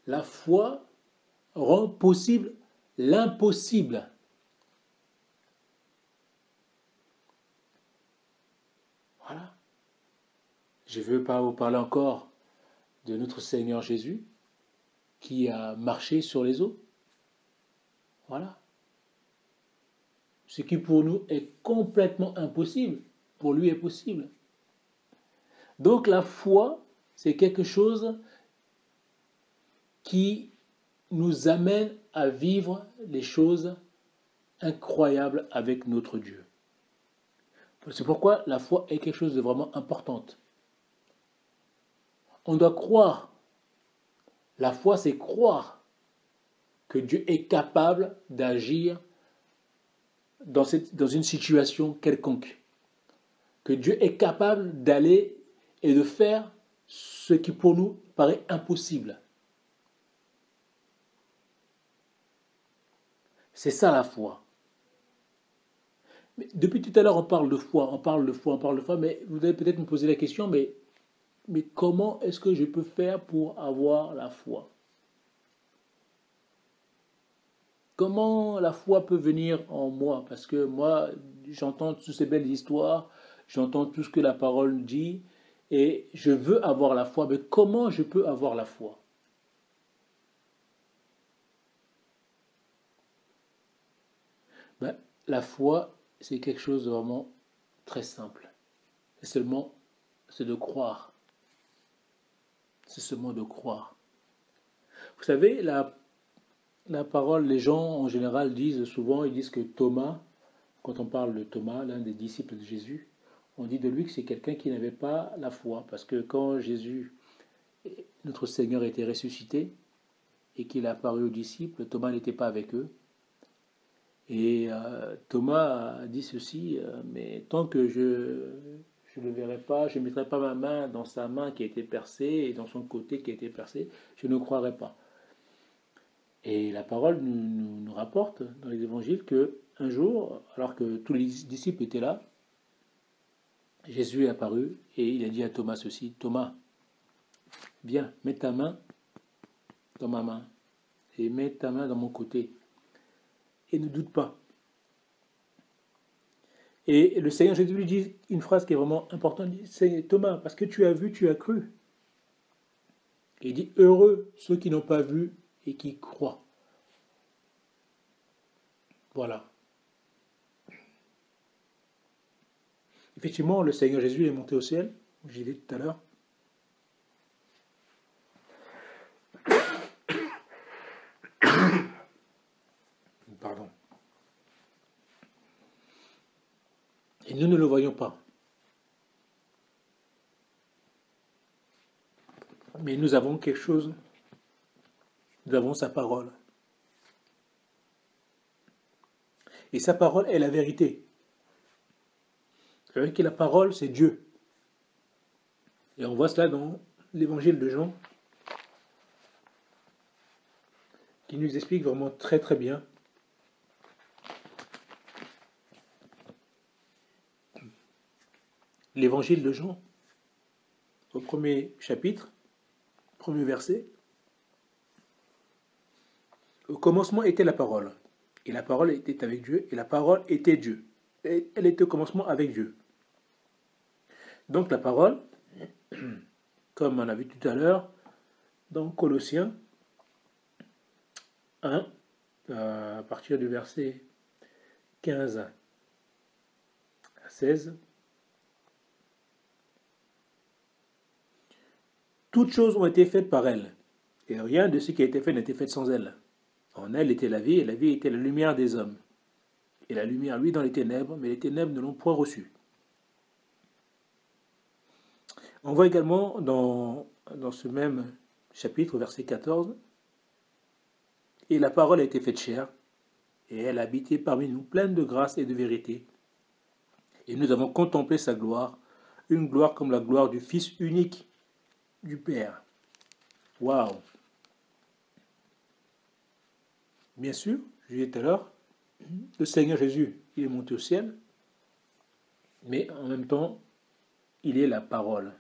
La foi rend possible l'impossible. Voilà. Je veux pas vous parler encore de notre Seigneur Jésus qui a marché sur les eaux. Voilà. Ce qui pour nous est complètement impossible, pour lui est possible. Donc la foi, c'est quelque chose qui nous amène à vivre les choses incroyables avec notre Dieu. C'est pourquoi la foi est quelque chose de vraiment important. On doit croire. La foi, c'est croire que Dieu est capable d'agir dans une situation quelconque. Que Dieu est capable d'aller et de faire ce qui pour nous paraît impossible. C'est ça la foi. Mais depuis tout à l'heure, on parle de foi, mais vous allez peut-être me poser la question, mais comment est-ce que je peux faire pour avoir la foi? Comment la foi peut venir en moi? Parce que moi, j'entends toutes ces belles histoires, j'entends tout ce que la parole dit, et je veux avoir la foi, mais comment je peux avoir la foi? Ben, la foi, c'est quelque chose de vraiment très simple. C'est de croire. C'est seulement de croire. Vous savez, la parole, les gens en général disent souvent, ils disent que Thomas, quand on parle de Thomas, l'un des disciples de Jésus, on dit de lui que c'est quelqu'un qui n'avait pas la foi. Parce que quand Jésus, notre Seigneur, était ressuscité et qu'il a apparu aux disciples, Thomas n'était pas avec eux. Et Thomas a dit ceci, mais tant que je ne le verrai pas, je ne mettrai pas ma main dans sa main qui a été percée et dans son côté qui a été percé, je ne croirai pas. Et la parole nous rapporte dans les évangiles que un jour, alors que tous les disciples étaient là, Jésus est apparu et il a dit à Thomas ceci, Thomas, viens, mets ta main dans ma main et mets ta main dans mon côté et ne doute pas. Et le Seigneur Jésus lui dit une phrase qui est vraiment importante, il dit, c'est Thomas, parce que tu as vu, tu as cru. Et il dit, heureux ceux qui n'ont pas vu et qui croient. Voilà. Effectivement, le Seigneur Jésus est monté au ciel, j'y ai dit tout à l'heure. Pardon. Et nous ne le voyons pas. Mais nous avons quelque chose, nous avons sa parole. Et sa parole est la vérité. Vous savez que la parole, c'est Dieu. Et on voit cela dans l'évangile de Jean, qui nous explique vraiment très très bien l'évangile de Jean, au premier chapitre, premier verset. Au commencement était la parole, et la parole était avec Dieu, et la parole était Dieu. Et elle était au commencement avec Dieu. Donc la parole, comme on a vu tout à l'heure, dans Colossiens 1, à partir du verset 15 à 16, toutes choses ont été faites par elle, et rien de ce qui a été fait n'a été fait sans elle. En elle était la vie, et la vie était la lumière des hommes. Et la lumière, lui, dans les ténèbres, mais les ténèbres ne l'ont point reçue. On voit également dans ce même chapitre, verset 14, « Et la parole a été faite chair, et elle a habité parmi nous, pleine de grâce et de vérité. Et nous avons contemplé sa gloire, une gloire comme la gloire du Fils unique du Père. » Waouh! Bien sûr, je disais tout à l'heure, le Seigneur Jésus il est monté au ciel, mais en même temps, il est la parole.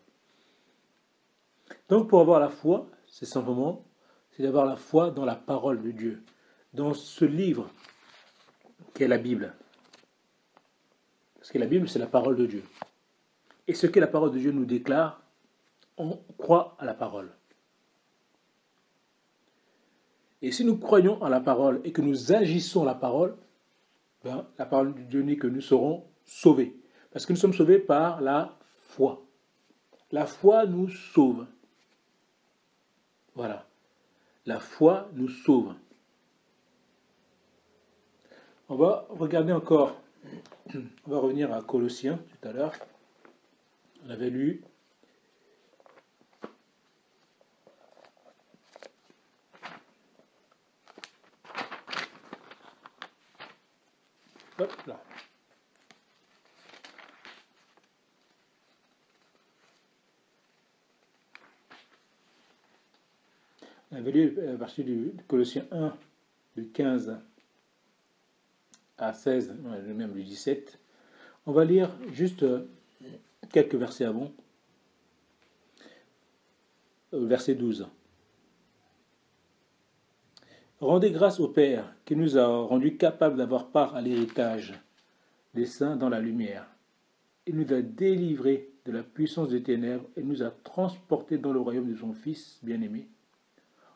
Donc pour avoir la foi, c'est simplement, c'est d'avoir la foi dans la parole de Dieu, dans ce livre qu'est la Bible. Parce que la Bible, c'est la parole de Dieu. Et ce que la parole de Dieu nous déclare, on croit à la parole. Et si nous croyons à la parole et que nous agissons la parole, ben, la parole de Dieu dit que nous serons sauvés. Parce que nous sommes sauvés par la foi. La foi nous sauve. Voilà. La foi nous sauve. On va regarder encore, on va revenir à Colossiens tout à l'heure. On avait lu hop là. On avait lu à partir de Colossiens 1, du 15 à 16, même le 17. On va lire juste quelques versets avant. Verset 12. Rendez grâce au Père qui nous a rendus capables d'avoir part à l'héritage des saints dans la lumière. Il nous a délivrés de la puissance des ténèbres et nous a transportés dans le royaume de son Fils bien-aimé,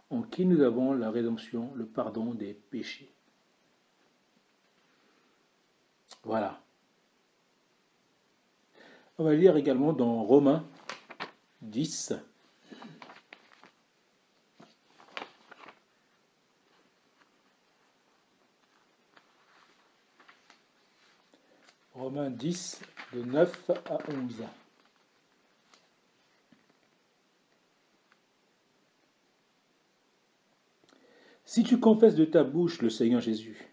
en qui nous avons la rédemption, le pardon des péchés. Voilà. On va lire également dans Romains 10. Romains 10, de 9 à 11. Si tu confesses de ta bouche le Seigneur Jésus,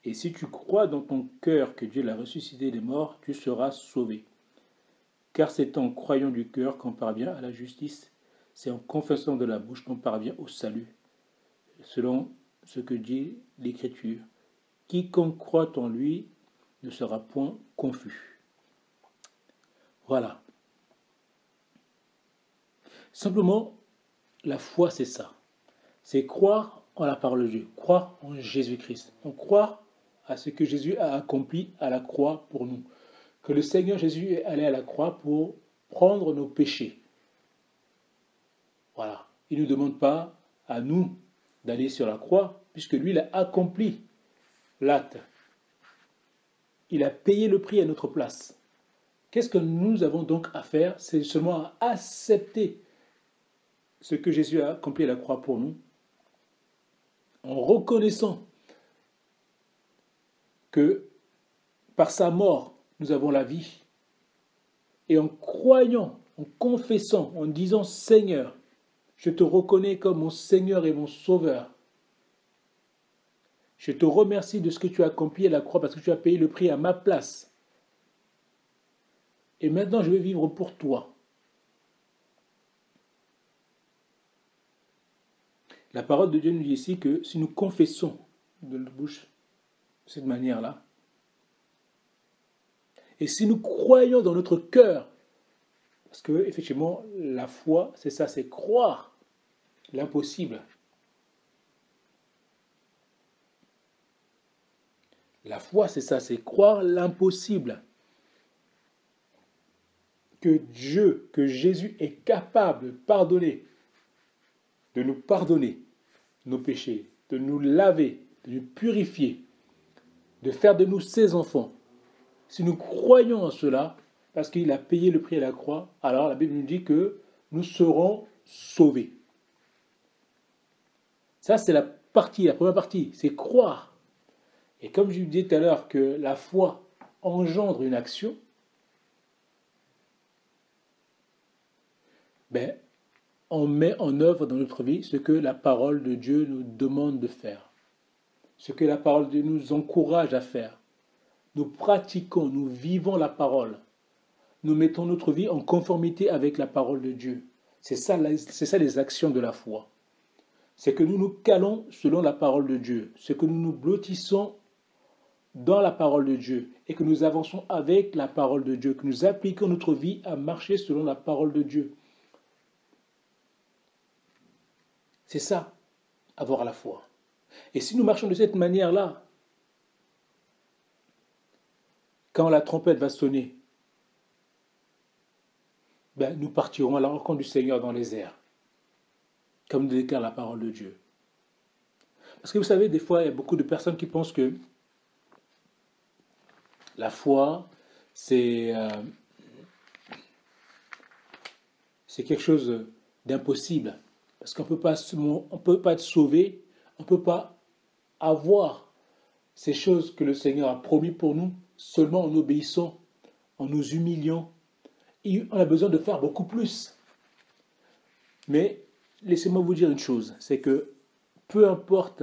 et si tu crois dans ton cœur que Dieu l'a ressuscité des morts, tu seras sauvé. Car c'est en croyant du cœur qu'on parvient à la justice, c'est en confessant de la bouche qu'on parvient au salut. Selon ce que dit l'Écriture, quiconque croit en lui ne sera point confus. Voilà. Simplement, la foi, c'est ça. C'est croire en la parole de Dieu, croire en Jésus-Christ. On croit à ce que Jésus a accompli à la croix pour nous. Que le Seigneur Jésus est allé à la croix pour prendre nos péchés. Voilà. Il ne nous demande pas à nous d'aller sur la croix, puisque lui, il a accompli l'acte. Il a payé le prix à notre place. Qu'est-ce que nous avons donc à faire? C'est seulement à accepter ce que Jésus a accompli à la croix pour nous, en reconnaissant que par sa mort, nous avons la vie, et en croyant, en confessant, en disant « Seigneur, je te reconnais comme mon Seigneur et mon Sauveur. Je te remercie de ce que tu as accompli à la croix parce que tu as payé le prix à ma place. Et maintenant, je vais vivre pour toi. » La parole de Dieu nous dit ici que si nous confessons de notre bouche de cette manière-là, et si nous croyons dans notre cœur, parce que effectivement, la foi, c'est ça, c'est croire l'impossible. La foi, c'est ça, c'est croire l'impossible. Que Dieu, que Jésus est capable de pardonner, de nous pardonner nos péchés, de nous laver, de nous purifier, de faire de nous ses enfants. Si nous croyons en cela, parce qu'il a payé le prix à la croix, alors la Bible nous dit que nous serons sauvés. Ça, c'est la première partie, c'est croire. Et comme je vous disais tout à l'heure que la foi engendre une action, ben, on met en œuvre dans notre vie ce que la parole de Dieu nous demande de faire, ce que la parole de Dieu nous encourage à faire. Nous pratiquons, nous vivons la parole. Nous mettons notre vie en conformité avec la parole de Dieu. C'est ça les actions de la foi. C'est que nous nous calons selon la parole de Dieu. C'est que nous nous blottissons dans la parole de Dieu et que nous avançons avec la parole de Dieu, que nous appliquons notre vie à marcher selon la parole de Dieu. C'est ça, avoir la foi. Et si nous marchons de cette manière-là, quand la trompette va sonner, nous partirons à la rencontre du Seigneur dans les airs, comme nous déclare la parole de Dieu. Parce que vous savez, des fois, il y a beaucoup de personnes qui pensent que la foi, c'est quelque chose d'impossible. Parce qu'on ne peut pas être sauvé, on ne peut pas avoir ces choses que le Seigneur a promis pour nous seulement en obéissant, en nous humiliant. Et on a besoin de faire beaucoup plus. Mais laissez-moi vous dire une chose, c'est que peu importe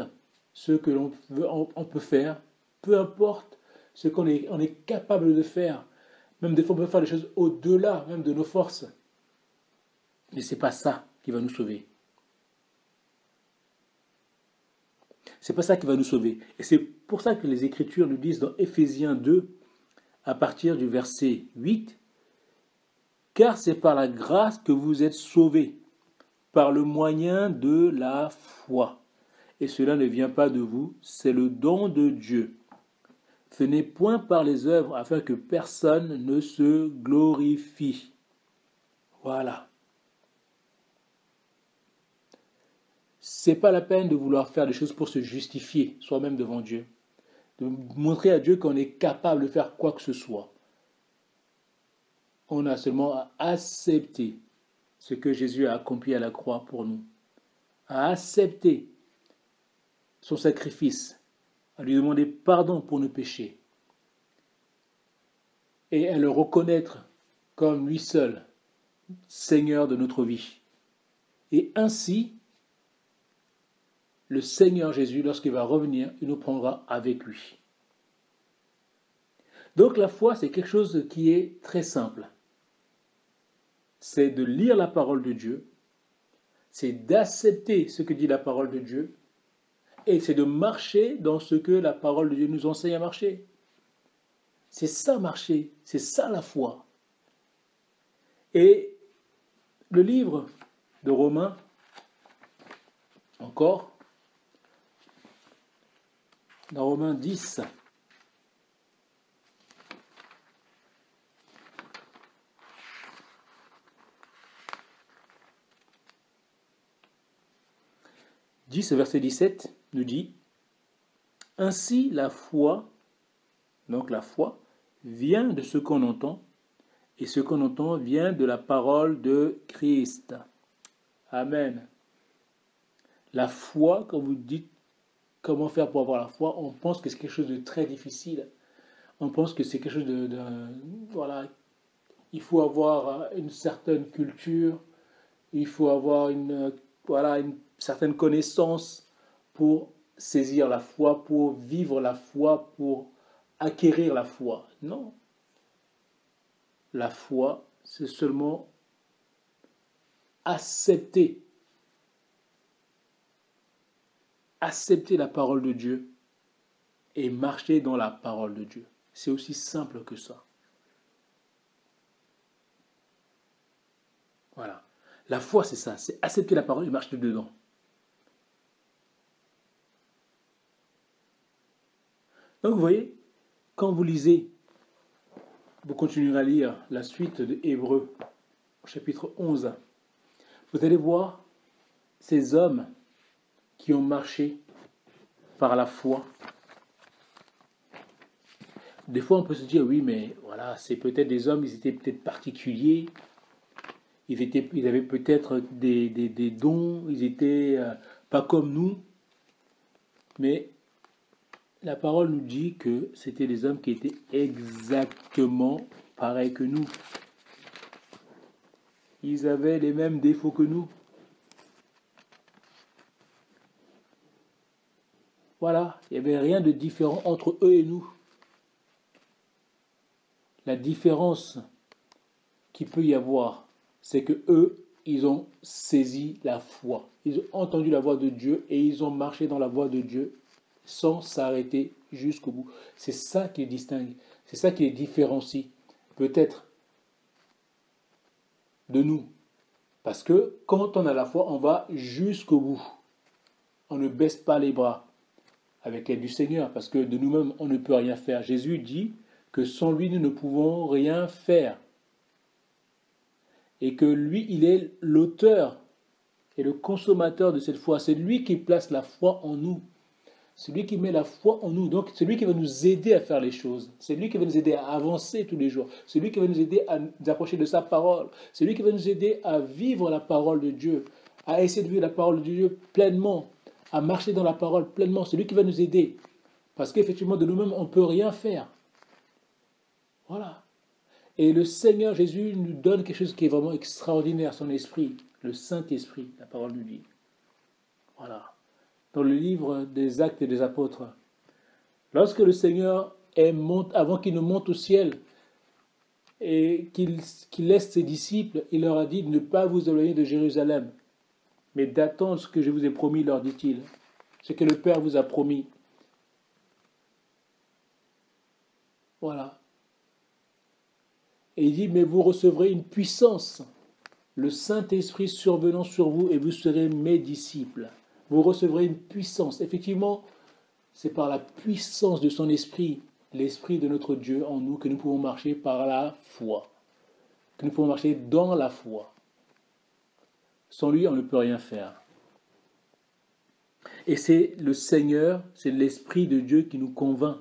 ce que on peut faire, peu importe ce qu'on est capable de faire, même des fois on peut faire des choses au-delà même de nos forces, mais ce n'est pas ça qui va nous sauver. C'est pas ça qui va nous sauver. Et c'est pour ça que les Écritures nous disent dans Éphésiens 2, à partir du verset 8, « Car c'est par la grâce que vous êtes sauvés, par le moyen de la foi. Et cela ne vient pas de vous, c'est le don de Dieu. Venez point par les œuvres, afin que personne ne se glorifie. » Voilà. C'est pas la peine de vouloir faire des choses pour se justifier soi-même devant Dieu. De montrer à Dieu qu'on est capable de faire quoi que ce soit. On a seulement à accepter ce que Jésus a accompli à la croix pour nous. À accepter son sacrifice, à lui demander pardon pour nos péchés. Et à le reconnaître comme lui seul, Seigneur de notre vie. Et ainsi, le Seigneur Jésus, lorsqu'il va revenir, il nous prendra avec lui. Donc la foi, c'est quelque chose qui est très simple. C'est de lire la parole de Dieu, c'est d'accepter ce que dit la parole de Dieu, et c'est de marcher dans ce que la parole de Dieu nous enseigne à marcher. C'est ça marcher, c'est ça la foi. Et le livre de Romains, encore, dans Romains 10, verset 17, nous dit « Ainsi la foi, donc la foi, vient de ce qu'on entend, et ce qu'on entend vient de la parole de Christ. » Amen. La foi, quand vous dites comment faire pour avoir la foi, on pense que c'est quelque chose de très difficile. On pense que c'est quelque chose voilà, il faut avoir une certaine culture, il faut avoir une certaine connaissance pour saisir la foi, pour vivre la foi, pour acquérir la foi. Non. La foi, c'est seulement accepter la parole de Dieu et marcher dans la parole de Dieu. C'est aussi simple que ça. Voilà. La foi, c'est ça, c'est accepter la parole et marcher dedans. Donc vous voyez, quand vous lisez, vous continuerez à lire la suite de Hébreux, au chapitre 11, vous allez voir ces hommes qui ont marché par la foi. Des fois, on peut se dire, oui, mais voilà, c'est peut-être des hommes, ils étaient peut-être particuliers, ils avaient peut-être des dons, ils n'étaient pas comme nous, mais la parole nous dit que c'était des hommes qui étaient exactement pareils que nous. Ils avaient les mêmes défauts que nous. Voilà, il n'y avait rien de différent entre eux et nous. La différence qu'il peut y avoir, c'est que eux, ils ont saisi la foi. Ils ont entendu la voix de Dieu et ils ont marché dans la voie de Dieu sans s'arrêter jusqu'au bout. C'est ça qui les distingue, c'est ça qui les différencie, peut-être, de nous. Parce que quand on a la foi, on va jusqu'au bout. On ne baisse pas les bras avec l'aide du Seigneur, parce que de nous-mêmes, on ne peut rien faire. Jésus dit que sans lui, nous ne pouvons rien faire. Et que lui, il est l'auteur et le consommateur de cette foi. C'est lui qui place la foi en nous. C'est lui qui met la foi en nous. Donc, c'est lui qui va nous aider à faire les choses. C'est lui qui va nous aider à avancer tous les jours. C'est lui qui va nous aider à nous approcher de sa parole. C'est lui qui va nous aider à vivre la parole de Dieu, à essayer de vivre la parole de Dieu pleinement, à marcher dans la parole pleinement. C'est lui qui va nous aider. Parce qu'effectivement, de nous-mêmes, on ne peut rien faire. Voilà. Et le Seigneur Jésus nous donne quelque chose qui est vraiment extraordinaire, son esprit, le Saint-Esprit, la parole nous dit. Voilà. Dans le livre des Actes des Apôtres, lorsque le Seigneur monte, avant qu'il ne monte au ciel et qu'il laisse ses disciples, il leur a dit de ne pas vous éloigner de Jérusalem, mais d'attendre ce que je vous ai promis, leur dit-il, ce que le Père vous a promis. Voilà. Et il dit, mais vous recevrez une puissance, le Saint-Esprit survenant sur vous, et vous serez mes disciples. Vous recevrez une puissance. Effectivement, c'est par la puissance de son esprit, l'esprit de notre Dieu en nous, que nous pouvons marcher par la foi. Que nous pouvons marcher dans la foi. Sans lui, on ne peut rien faire. Et c'est le Seigneur, c'est l'Esprit de Dieu qui nous convainc.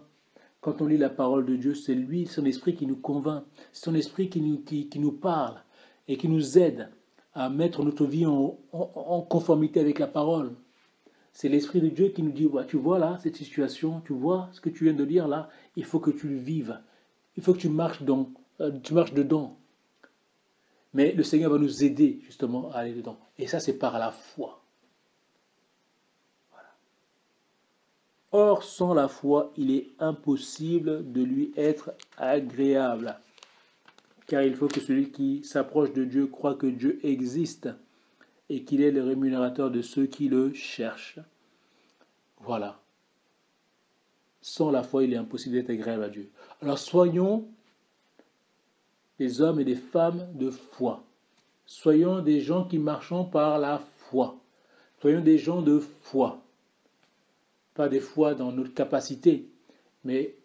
Quand on lit la parole de Dieu, c'est lui, son esprit qui nous convainc. C'est son esprit qui nous parle et qui nous aide à mettre notre vie en conformité avec la parole. C'est l'Esprit de Dieu qui nous dit, tu vois là, cette situation, tu vois ce que tu viens de lire là, il faut que tu le vives. Il faut que tu marches dedans. Mais le Seigneur va nous aider justement à aller dedans. Et ça, c'est par la foi. Voilà. Or, sans la foi, il est impossible de lui être agréable. Car il faut que celui qui s'approche de Dieu croit que Dieu existe et qu'il est le rémunérateur de ceux qui le cherchent. Voilà. Sans la foi, il est impossible d'être agréable à Dieu. Alors soyons des hommes et des femmes de foi. Soyons des gens qui marchons par la foi. Soyons des gens de foi. Pas des foi dans notre capacité, mais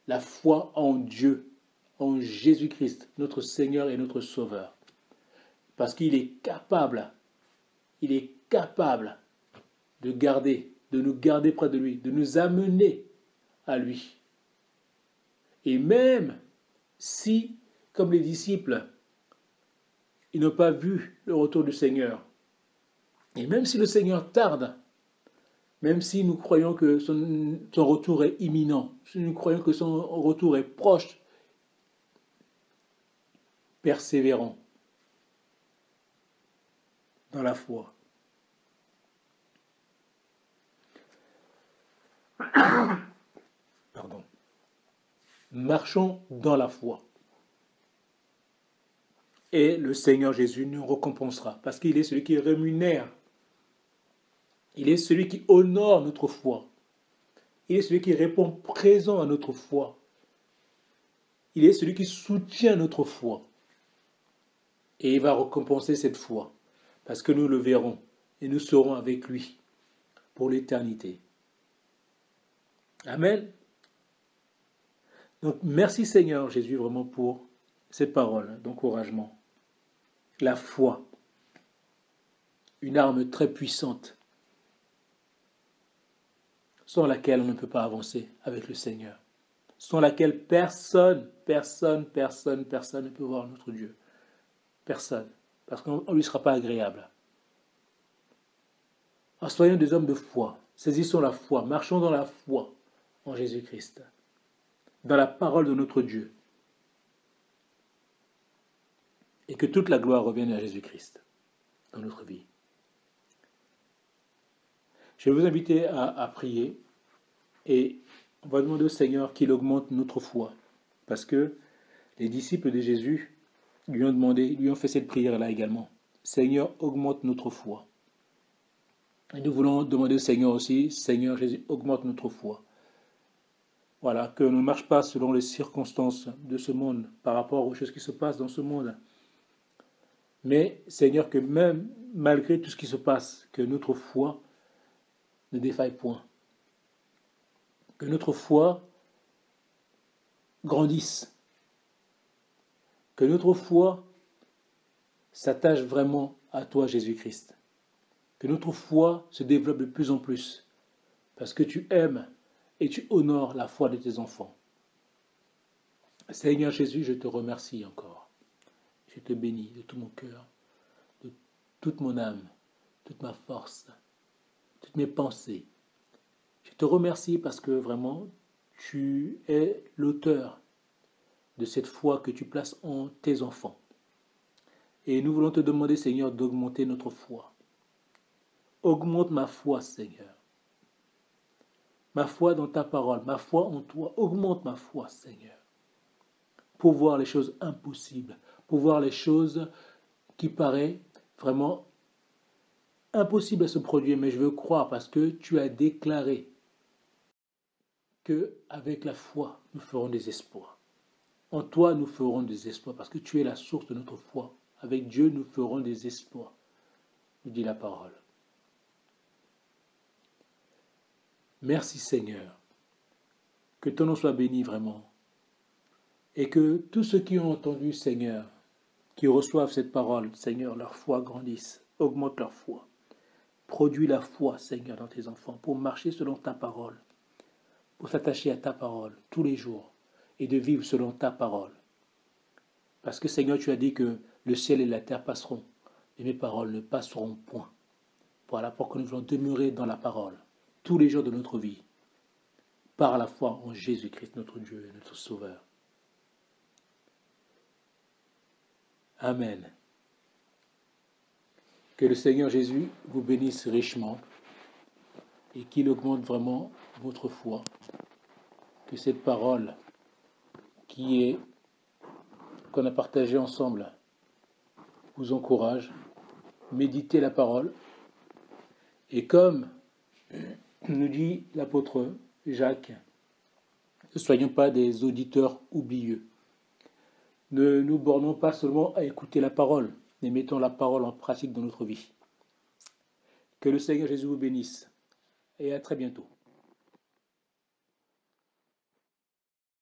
la foi en Dieu, en Jésus-Christ, notre Seigneur et notre Sauveur. Parce qu'il est capable de nous garder près de lui, de nous amener à lui. Et même si, comme les disciples, ils n'ont pas vu le retour du Seigneur, et même si le Seigneur tarde, même si nous croyons que son retour est imminent, si nous croyons que son retour est proche, persévérons dans la foi. Pardon. Marchons dans la foi. Et le Seigneur Jésus nous récompensera, parce qu'il est celui qui rémunère. Il est celui qui honore notre foi. Il est celui qui répond présent à notre foi. Il est celui qui soutient notre foi. Et il va récompenser cette foi, parce que nous le verrons, et nous serons avec lui pour l'éternité. Amen. Donc merci Seigneur Jésus vraiment pour cette parole d'encouragement. La foi, une arme très puissante, sans laquelle on ne peut pas avancer avec le Seigneur, sans laquelle personne ne peut voir notre Dieu. Personne, parce qu'on ne lui sera pas agréable. Alors soyons des hommes de foi, saisissons la foi, marchons dans la foi en Jésus-Christ, dans la parole de notre Dieu, et que toute la gloire revienne à Jésus-Christ dans notre vie. Je vais vous inviter à prier, et on va demander au Seigneur qu'il augmente notre foi, parce que les disciples de Jésus lui ont fait cette prière-là également. Seigneur, augmente notre foi. Et nous voulons demander au Seigneur aussi, Seigneur Jésus, augmente notre foi. Voilà, que ne marche pas selon les circonstances de ce monde par rapport aux choses qui se passent dans ce monde. Mais Seigneur, que même malgré tout ce qui se passe, que notre foi ne défaille point. Que notre foi grandisse. Que notre foi s'attache vraiment à toi, Jésus-Christ. Que notre foi se développe de plus en plus. Parce que tu aimes et tu honores la foi de tes enfants. Seigneur Jésus, je te remercie encore. Je te bénis de tout mon cœur, de toute mon âme, toute ma force, toutes mes pensées. Je te remercie parce que vraiment, tu es l'auteur de cette foi que tu places en tes enfants. Et nous voulons te demander, Seigneur, d'augmenter notre foi. Augmente ma foi, Seigneur. Ma foi dans ta parole, ma foi en toi. Augmente ma foi, Seigneur. Pour voir les choses impossibles, pour voir les choses qui paraissent vraiment impossibles à se produire. Mais je veux croire parce que tu as déclaré qu'avec la foi, nous ferons des exploits. En toi, nous ferons des exploits parce que tu es la source de notre foi. Avec Dieu, nous ferons des exploits, nous dit la parole. Merci Seigneur. Que ton nom soit béni vraiment. Et que tous ceux qui ont entendu, Seigneur, qui reçoivent cette parole, Seigneur, leur foi grandisse, augmente leur foi. Produis la foi, Seigneur, dans tes enfants pour marcher selon ta parole, pour s'attacher à ta parole tous les jours et de vivre selon ta parole. Parce que, Seigneur, tu as dit que le ciel et la terre passeront, et mes paroles ne passeront point. Voilà pourquoi nous voulons demeurer dans la parole tous les jours de notre vie, par la foi en Jésus-Christ, notre Dieu et notre Sauveur. Amen. Que le Seigneur Jésus vous bénisse richement et qu'il augmente vraiment votre foi. Que cette parole qu'on a partagée ensemble vous encourage. Méditez la parole. Et comme nous dit l'apôtre Jacques, ne soyons pas des auditeurs oublieux. Ne nous bornons pas seulement à écouter la parole, mais mettons la parole en pratique dans notre vie. Que le Seigneur Jésus vous bénisse et à très bientôt.